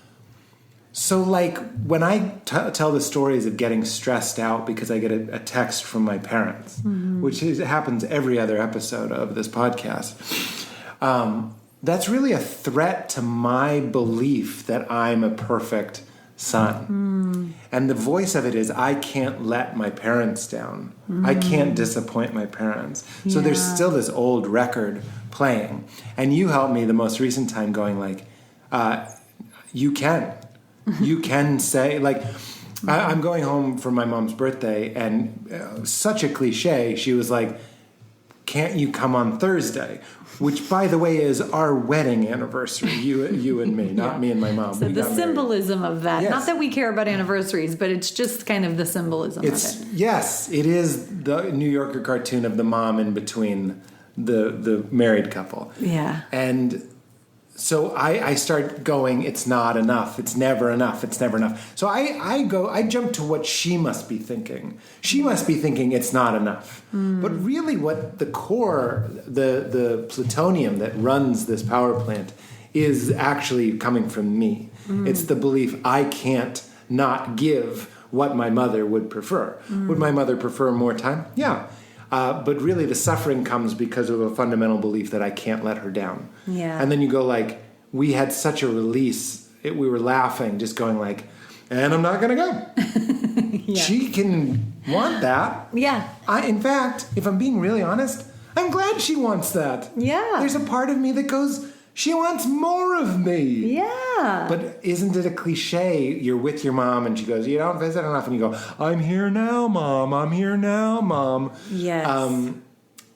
So, like, when I tell the stories of getting stressed out because I get a text from my parents, which happens every other episode of this podcast, that's really a threat to my belief that I'm a perfect son. And the voice of it is, I can't let my parents down. I can't disappoint my parents. So there's still this old record playing. And you helped me the most recent time going like, you can. You can say, like, I'm going home for my mom's birthday, and such a cliche, she was like, can't you come on Thursday? Which, by the way, is our wedding anniversary, you and me, not me and my mom. So the symbolism of that, not that we care about anniversaries, but it's just kind of the symbolism of it. Yes, it is the New Yorker cartoon of the mom in between the married couple. Yeah. And... so I start going, it's not enough. It's never enough. It's never enough. So I jump to what she must be thinking. She must be thinking it's not enough. But really what the core, the plutonium that runs this power plant is actually coming from me. It's the belief I can't not give what my mother would prefer. Would my mother prefer more time? Yeah. But really the suffering comes because of a fundamental belief that I can't let her down. Yeah. And then you go like, we had such a release. We were laughing, just going like, and I'm not going to go. She can want that. Yeah. In fact, if I'm being really honest, I'm glad she wants that. Yeah. There's a part of me that goes, she wants more of me. Yeah. But isn't it a cliche? You're with your mom and she goes, you don't visit enough. And you go, I'm here now, Mom. I'm here now, Mom. Yes.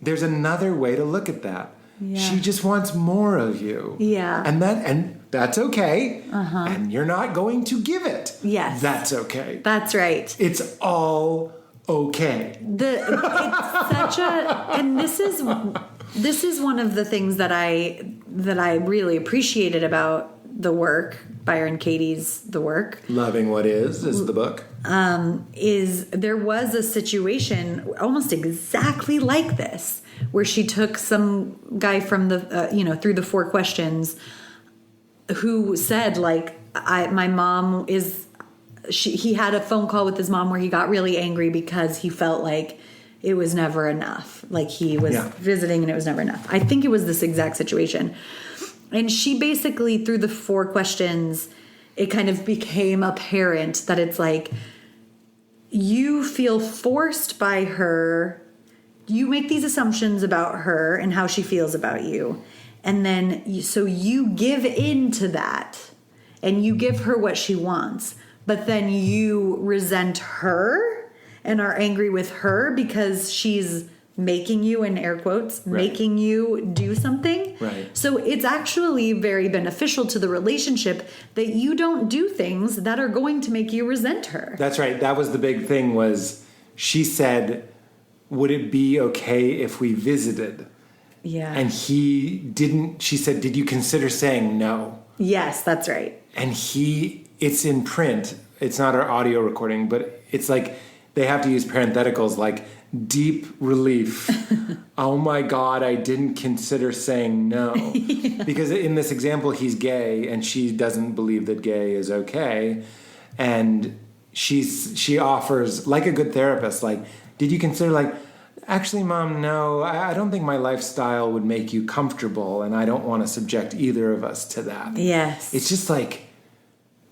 There's another way to look at that. Yeah. She just wants more of you. Yeah. And that's okay. And you're not going to give it. Yes. That's okay. That's right. It's all okay. It's such a... And this is one of the things that I really appreciated about the work Byron Katie's The Work. Loving What Is the book. Is there was a situation almost exactly like this where she took some guy from the, through the 4 questions who said, like, my mom is, he had a phone call with his mom where he got really angry because he felt like it was never enough. Like he was visiting and it was never enough. I think it was this exact situation. And she basically, through the 4 questions, it kind of became apparent that it's like, you feel forced by her. You make these assumptions about her and how she feels about you. And then, you give in to that and you give her what she wants. But then you resent her and are angry with her because she's making you, in air quotes, making you do something. Right. So it's actually very beneficial to the relationship that you don't do things that are going to make you resent her. That's right. That was the big thing was she said, would it be okay if we visited? Yeah. And he didn't, she said, did you consider saying no? Yes, that's right. And it's in print. It's not our audio recording, but it's like they have to use parentheticals like deep relief. Oh my God, I didn't consider saying no. Yeah. Because in this example, he's gay and she doesn't believe that gay is okay. And she offers, like a good therapist, like, did you consider, like, actually, Mom, no, I don't think my lifestyle would make you comfortable, and I don't want to subject either of us to that. Yes. It's just like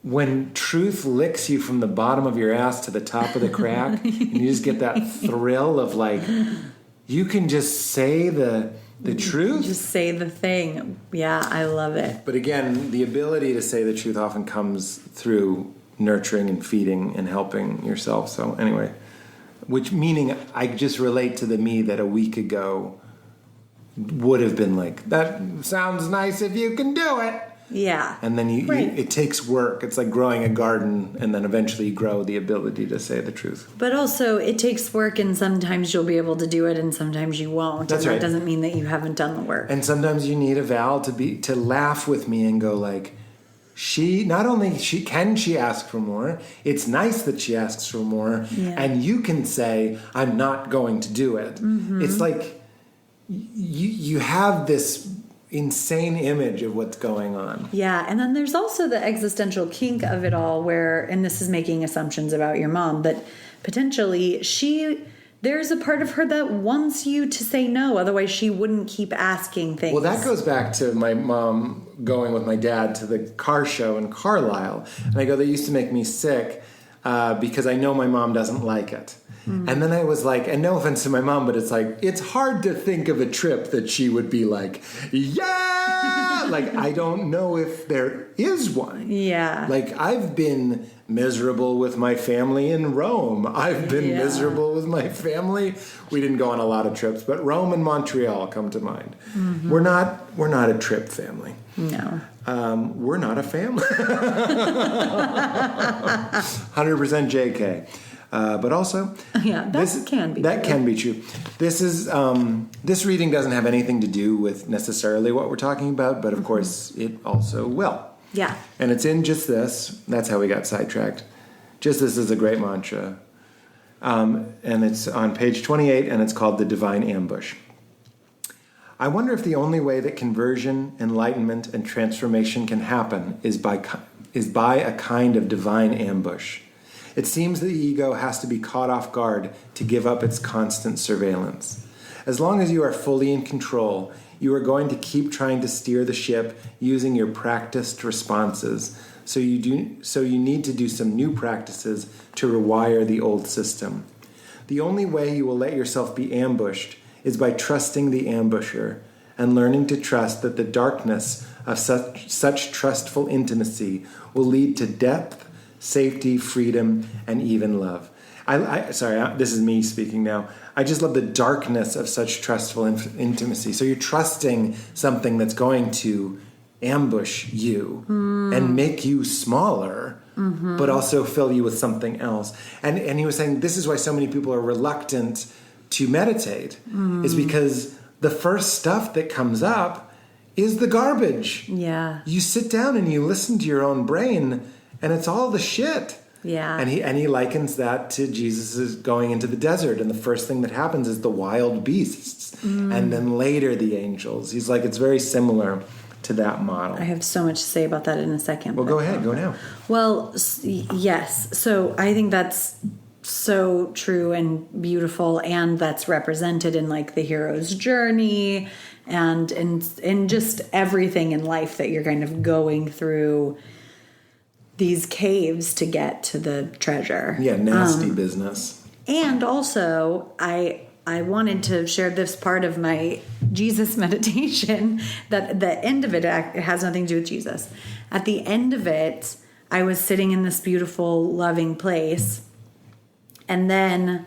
when truth licks you from the bottom of your ass to the top of the crack, and you just get that thrill of, like, you can just say the truth. Just say the thing. Yeah, I love it. But again, the ability to say the truth often comes through nurturing and feeding and helping yourself. So anyway... Which meaning I just relate to the me that a week ago would have been like, that sounds nice if you can do it. Yeah. And then it takes work. It's like growing a garden and then eventually you grow the ability to say the truth. But also it takes work and sometimes you'll be able to do it and sometimes you won't. That's and right. That doesn't mean that you haven't done the work. And sometimes you need a Val to laugh with me and go like, not only can she ask for more, it's nice that she asks for more, and you can say, I'm not going to do it. Mm-hmm. It's like you have this insane image of what's going on. Yeah, and then there's also the existential kink of it all where, and this is making assumptions about your mom, but potentially there's a part of her that wants you to say no, otherwise she wouldn't keep asking things. Well, that goes back to my mom going with my dad to the car show in Carlisle. And I go, they used to make me sick because I know my mom doesn't like it. Mm. And then I was like, and no offense to my mom, but it's like, it's hard to think of a trip that she would be like, yeah! Like, I don't know if there is one. Yeah. Like, I've been miserable with my family in Rome. I've been miserable with my family. We didn't go on a lot of trips, but Rome and Montreal come to mind. Mm-hmm. We're not a trip family. No. We're not a family. 100% JK. But also, that can be true. This is this reading doesn't have anything to do with necessarily what we're talking about, but of course it also will. Yeah. And it's in Just This. That's how we got sidetracked. Just This is a great mantra. And it's on page 28, and it's called The Divine Ambush. I wonder if the only way that conversion, enlightenment, and transformation can happen is by a kind of divine ambush. It seems the ego has to be caught off guard to give up its constant surveillance. As long as you are fully in control, you are going to keep trying to steer the ship using your practiced responses. So you need to do some new practices to rewire the old system. The only way you will let yourself be ambushed is by trusting the ambusher and learning to trust that the darkness of such trustful intimacy will lead to depth, safety, freedom, and even love. This is me speaking now. I just love the darkness of such trustful intimacy. So you're trusting something that's going to ambush you and make you smaller, but also fill you with something else. And he was saying this is why so many people are reluctant to meditate, is because the first stuff that comes up is the garbage. Yeah. You sit down and you listen to your own brain, and it's all the shit. Yeah. And he likens that to Jesus' going into the desert, and the first thing that happens is the wild beasts, and then later the angels. He's like, it's very similar to that model. I have so much to say about that in a second. Well, go ahead. Go now. Well, yes. So I think that's so true and beautiful, and that's represented in like the hero's journey and in just everything in life that you're kind of going through these caves to get to the treasure. Yeah, nasty business. And also, I wanted to share this part of my Jesus meditation, that the end of it has nothing to do with Jesus. At the end of it, I was sitting in this beautiful, loving place, and then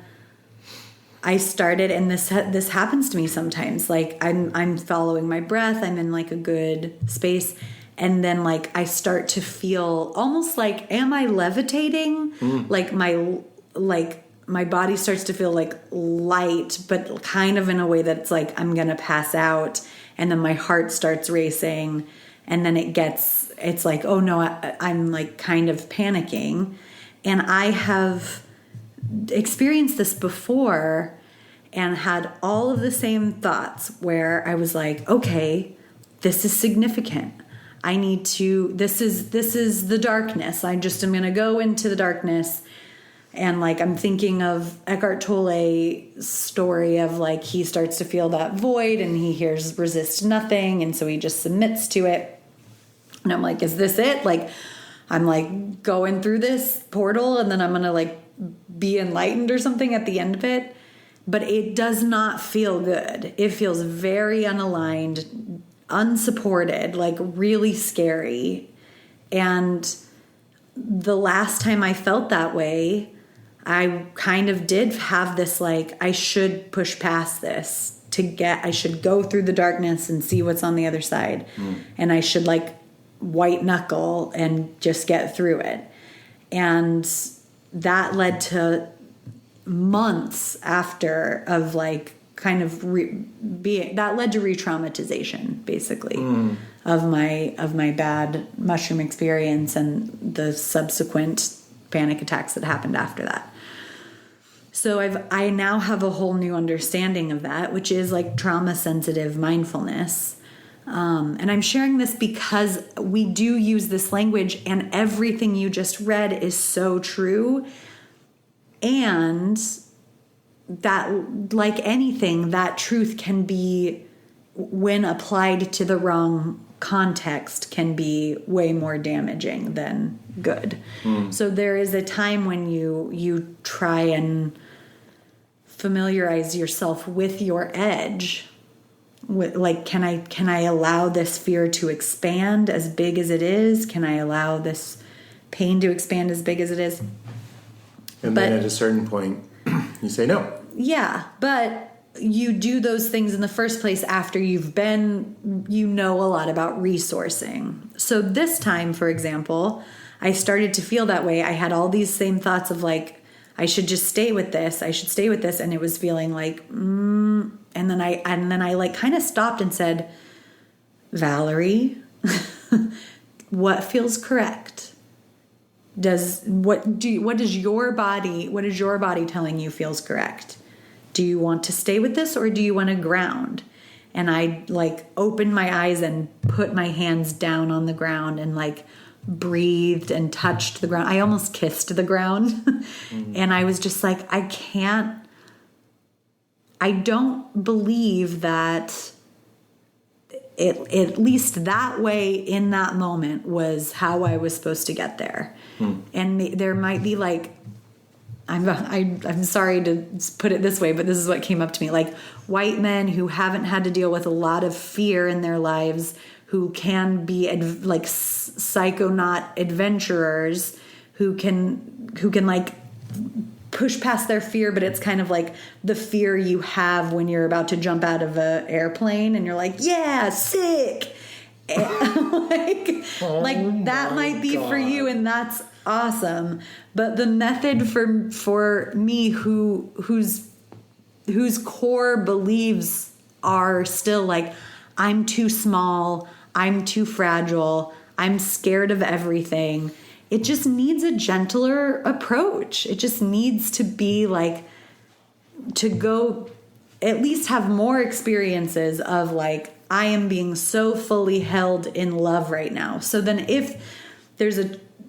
I started, and this happens to me sometimes. Like I'm following my breath, I'm in like a good space, and then like I start to feel almost like, am I levitating? Like my body starts to feel like light, but kind of in a way that's like I'm gonna pass out, and then my heart starts racing, and then it's like, oh no, I'm like kind of panicking. And I have experienced this before and had all of the same thoughts where I was like, okay, this is significant. I need to, this is the darkness. I'm going to go into the darkness. And like, I'm thinking of Eckhart Tolle's story of like, he starts to feel that void and he hears resist nothing. And so he just submits to it. And I'm like, is this it? Like, I'm like going through this portal and then I'm going to like be enlightened or something at the end of it. But it does not feel good. It feels very unaligned, unsupported, like really scary. And the last time I felt that way, I kind of did have this like, I should push past this I should go through the darkness and see what's on the other side. And I should like white knuckle and just get through it. And that led to months after of like kind of that led to re-traumatization basically of my bad mushroom experience and the subsequent panic attacks that happened after that. So I now have a whole new understanding of that, which is like trauma sensitive mindfulness. And I'm sharing this because we do use this language, and everything you just read is so true. And that, like anything, that truth can be, when applied to the wrong context, can be way more damaging than good. So there is a time when you try and familiarize yourself with your edge. Like, can I allow this fear to expand as big as it is? Can I allow this pain to expand as big as it is? And then at a certain point, you say no. Yeah, but you do those things in the first place after you've been, a lot about resourcing. So this time, for example, I started to feel that way. I had all these same thoughts of like, I should just stay with this. I should stay with this. And it was feeling like, and then I like kind of stopped and said, Valerie, what feels correct? What is your body telling you feels correct? Do you want to stay with this or do you want to ground? And I like opened my eyes and put my hands down on the ground and like breathed and touched the ground. I almost kissed the ground. And I was just like, I don't believe that at least that way in that moment was how I was supposed to get there. And there might be like, I'm sorry to put it this way, but this is what came up to me. Like white men who haven't had to deal with a lot of fear in their lives, who can be like psychonaut adventurers, who can like push past their fear, but it's kind of like the fear you have when you're about to jump out of an airplane and you're like, yeah, sick. like that might be for you, and that's awesome. But the method for me whose core beliefs are still like, I'm too small, I'm too fragile, I'm scared of everything. It just needs a gentler approach. It just needs to be like, to go at least have more experiences of like, I am being so fully held in love right now. So then if there's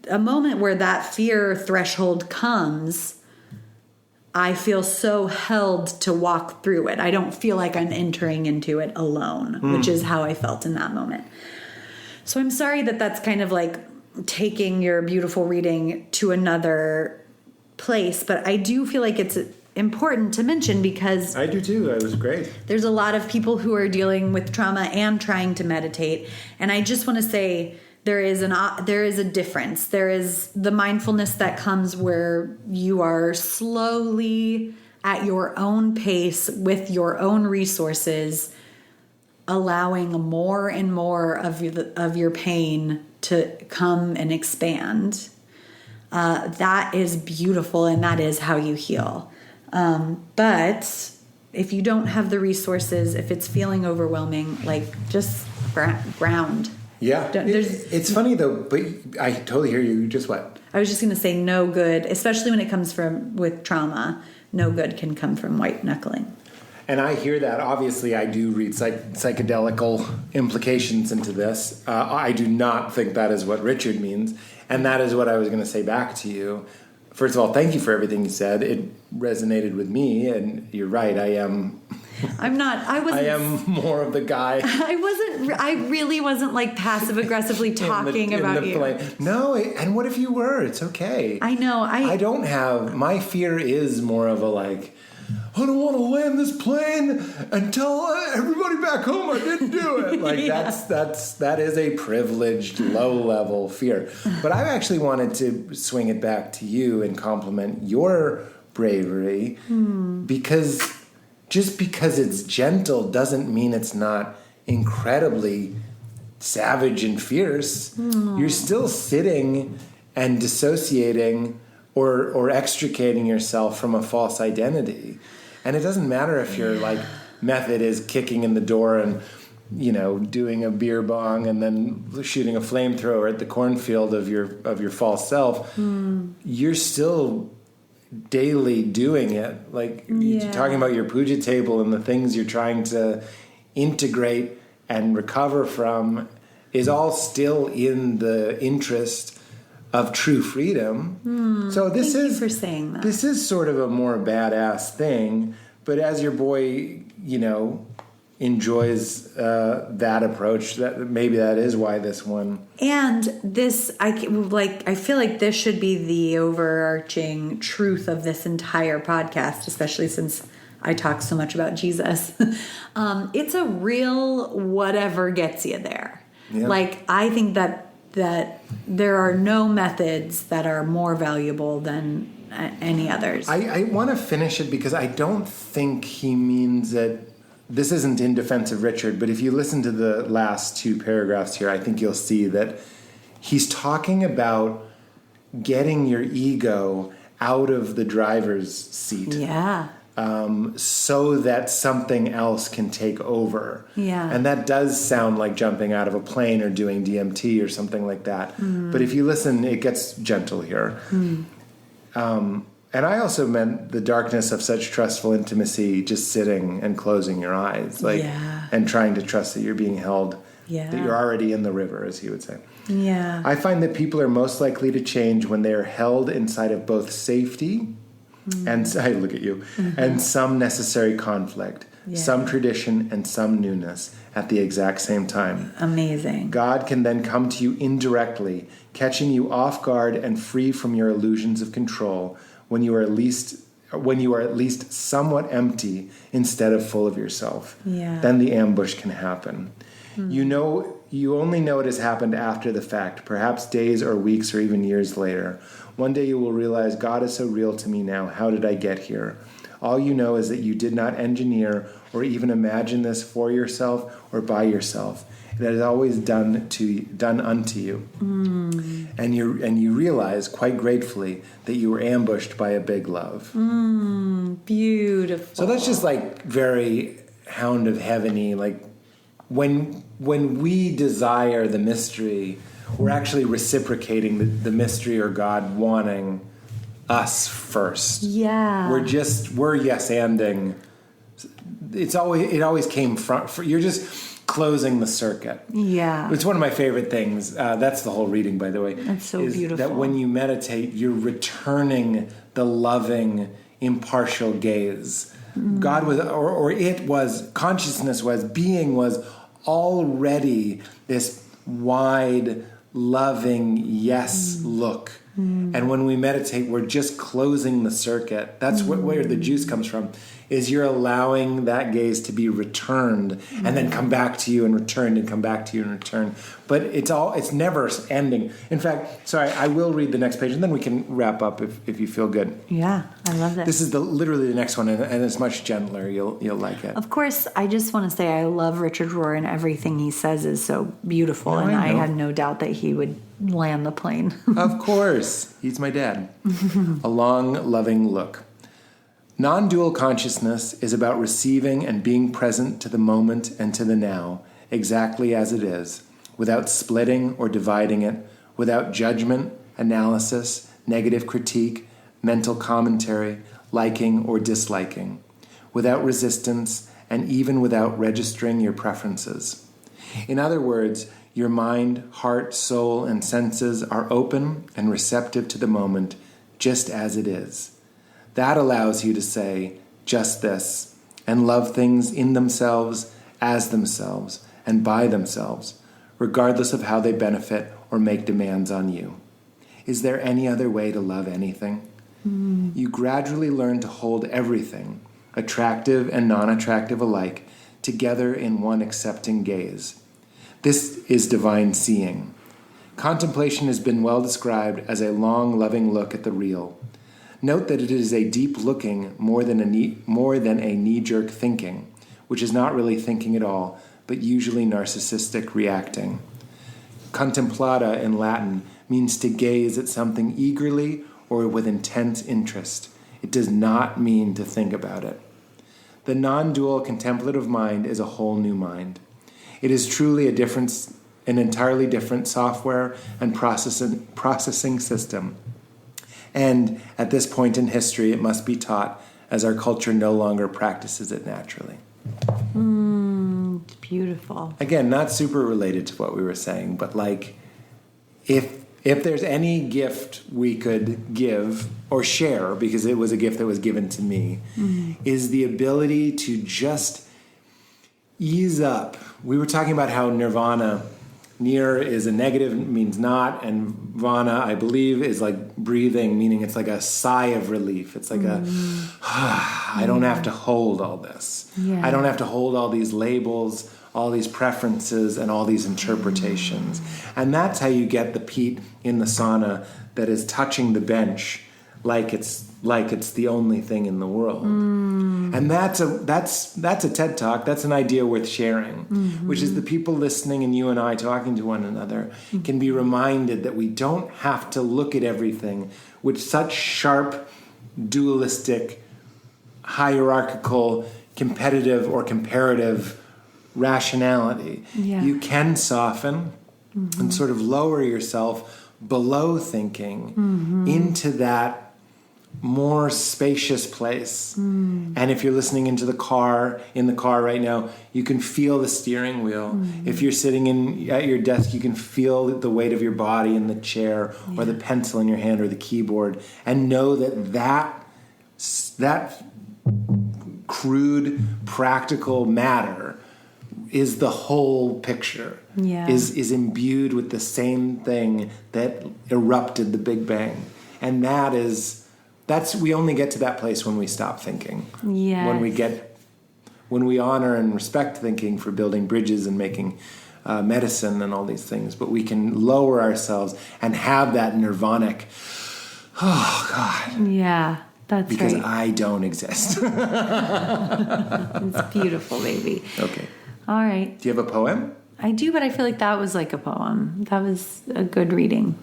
a moment where that fear threshold comes, I feel so held to walk through it. I don't feel like I'm entering into it alone, which is how I felt in that moment. So I'm sorry that that's kind of like taking your beautiful reading to another place, but I do feel like it's important to mention because I do too. It was great. There's a lot of people who are dealing with trauma and trying to meditate, and I just want to say there is a difference. There is the mindfulness that comes where you are slowly at your own pace with your own resources, allowing more and more of your pain to come and expand. That is beautiful, and that is how you heal. But if you don't have the resources, if it's feeling overwhelming, like just ground. Yeah. It's funny though, but I totally hear you. Just what? I was just going to say no good, especially when it comes with trauma, no good can come from white knuckling. And I hear that. Obviously, I do read psychedelical implications into this. I do not think that is what Richard means. And that is what I was going to say back to you. First of all, thank you for everything you said. It resonated with me, and you're right. I am more of the guy. I really wasn't like passive aggressively talking about you. No, and what if you were? It's okay. I know. I don't have, my fear is more of a like, I don't want to land this plane and tell everybody back home I didn't do it. Like that is a privileged low-level fear. But I actually wanted to swing it back to you and compliment your bravery because just because it's gentle doesn't mean it's not incredibly savage and fierce. You're still sitting and dissociating or extricating yourself from a false identity. And it doesn't matter if your like method is kicking in the door and, you know, doing a beer bong and then shooting a flamethrower at the cornfield of your false self. You're still daily doing it. Like you're talking about your puja table and the things you're trying to integrate and recover from is all still in the interest of true freedom. So this Thank you for saying that. This is sort of a more badass thing, but as your boy, you know, enjoys that approach, that maybe that is why this one. And this, I feel like this should be the overarching truth of this entire podcast, especially since I talk so much about Jesus. It's a real whatever gets you there. Yeah. Like I think that there are no methods that are more valuable than any others. I want to finish it because I don't think he means that this isn't in defense of Richard, but if you listen to the last two paragraphs here, I think you'll see that he's talking about getting your ego out of the driver's seat. Yeah. So that something else can take over. Yeah. And that does sound like jumping out of a plane or doing DMT or something like that. But if you listen, it gets gentle here. And I also meant the darkness of such trustful intimacy, just sitting and closing your eyes, like, and trying to trust that you're being held, that you're already in the river, as he would say. Yeah. I find that people are most likely to change when they are held inside of both safety and I look at you, and some necessary conflict, some tradition and some newness at the exact same time. Amazing. God can then come to you indirectly, catching you off guard and free from your illusions of control when you are at least somewhat empty instead of full of yourself. Yeah. Then the ambush can happen. You only know it has happened after the fact, perhaps days or weeks or even years later. One day you will realize, God is so real to me now. How did I get here? All you know is that you did not engineer or even imagine this for yourself or by yourself. It is always done unto you. And you realize quite gratefully that you were ambushed by a big love. Beautiful. So that's just like very Hound of Heaven-y, like when we desire the mystery, we're actually reciprocating the mystery or God wanting us first. Yeah. We're yes-anding. It always came from, you're just closing the circuit. Yeah. It's one of my favorite things. That's the whole reading, by the way. That's so is beautiful. That when you meditate, you're returning the loving, impartial gaze. God was, or it was, consciousness was, being was already this wide, loving yes look. And when we meditate, we're just closing the circuit. That's where the juice comes from, is you're allowing that gaze to be returned and then come back to you and returned and come back to you and returned. But it's never ending. In fact, sorry, I will read the next page and then we can wrap up if you feel good. Yeah, I love that. This is literally the next one, and it's much gentler. You'll like it. Of course, I just want to say I love Richard Rohr, and everything he says is so beautiful, and I had no doubt that he would land the plane. Of course. He's my dad. A long, loving look. Non-dual consciousness is about receiving and being present to the moment and to the now, exactly as it is, without splitting or dividing it, without judgment, analysis, negative critique, mental commentary, liking or disliking, without resistance, and even without registering your preferences. In other words, your mind, heart, soul, and senses are open and receptive to the moment, just as it is. That allows you to say, just this, and love things in themselves, as themselves, and by themselves, regardless of how they benefit or make demands on you. Is there any other way to love anything? You gradually learn to hold everything, attractive and non-attractive alike, together in one accepting gaze. This is divine seeing. Contemplation has been well described as a long, loving look at the real. Note that it is a deep looking more than a knee-jerk thinking, which is not really thinking at all, but usually narcissistic reacting. Contemplata in Latin means to gaze at something eagerly or with intense interest. It does not mean to think about it. The non-dual contemplative mind is a whole new mind. It is truly an entirely different software and processing system. And at this point in history, it must be taught, as our culture no longer practices it naturally. It's beautiful. Again, not super related to what we were saying, but like, if there's any gift we could give or share, because it was a gift that was given to me, is the ability to just ease up. We were talking about how nirvana, nir is a negative, means not, and vana, I believe, is like breathing, meaning it's like a sigh of relief. It's like I don't have to hold all this. Yeah. I don't have to hold all these labels, all these preferences, and all these interpretations. And that's how you get the Pete in the sauna that is touching the bench like it's the only thing in the world. And that's a TED Talk. That's an idea worth sharing, which is the people listening and you and I talking to one another can be reminded that we don't have to look at everything with such sharp, dualistic, hierarchical, competitive, or comparative rationality. Yeah. You can soften and sort of lower yourself below thinking into that more spacious place. And if you're listening in the car right now, you can feel the steering wheel. If you're sitting at your desk, you can feel the weight of your body in the chair or the pencil in your hand or the keyboard, and know that crude, practical matter is the whole picture. Is imbued with the same thing that erupted the Big Bang. And we only get to that place when we stop thinking. When we honor and respect thinking for building bridges and making medicine and all these things, but we can lower ourselves and have that nirvanic, oh God. Yeah, that's because right. I don't exist. It's beautiful, baby. Okay. All right. Do you have a poem? I do, but I feel like that was like a poem. That was a good reading.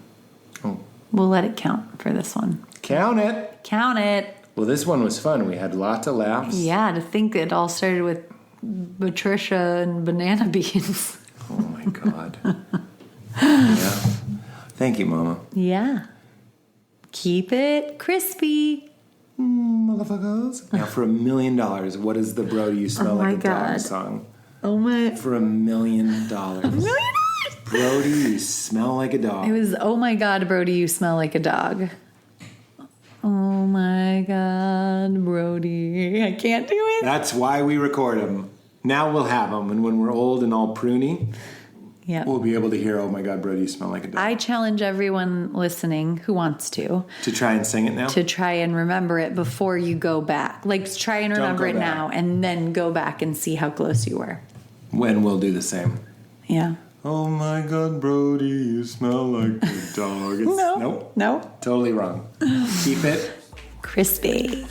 Oh. We'll let it count for this one. Count it. Count it. Well, this one was fun. We had lots of laughs. Yeah, to think it all started with Patricia and banana beans. Oh my God. Yeah. Thank you, Mama. Yeah. Keep it crispy. Motherfuckers. Now, for $1 million, what is the Brody You Smell Like a Dog song? Oh my. For $1 million. $1 million? Brody, you smell like a dog. It was, oh my God, Brody, you smell like a dog. Oh my God, Brody. I can't do it. That's why we record them. Now we'll have them. And when we're old and all pruny, we'll be able to hear, oh my God, Brody, you smell like a dog. I challenge everyone listening who wants to try and sing it now? To try and remember it before you go back. Like, try and remember it now and then go back and see how close you were. When we'll do the same. Yeah. Oh my God, Brody, you smell like a dog. No. Nope. Totally wrong. Keep it crispy.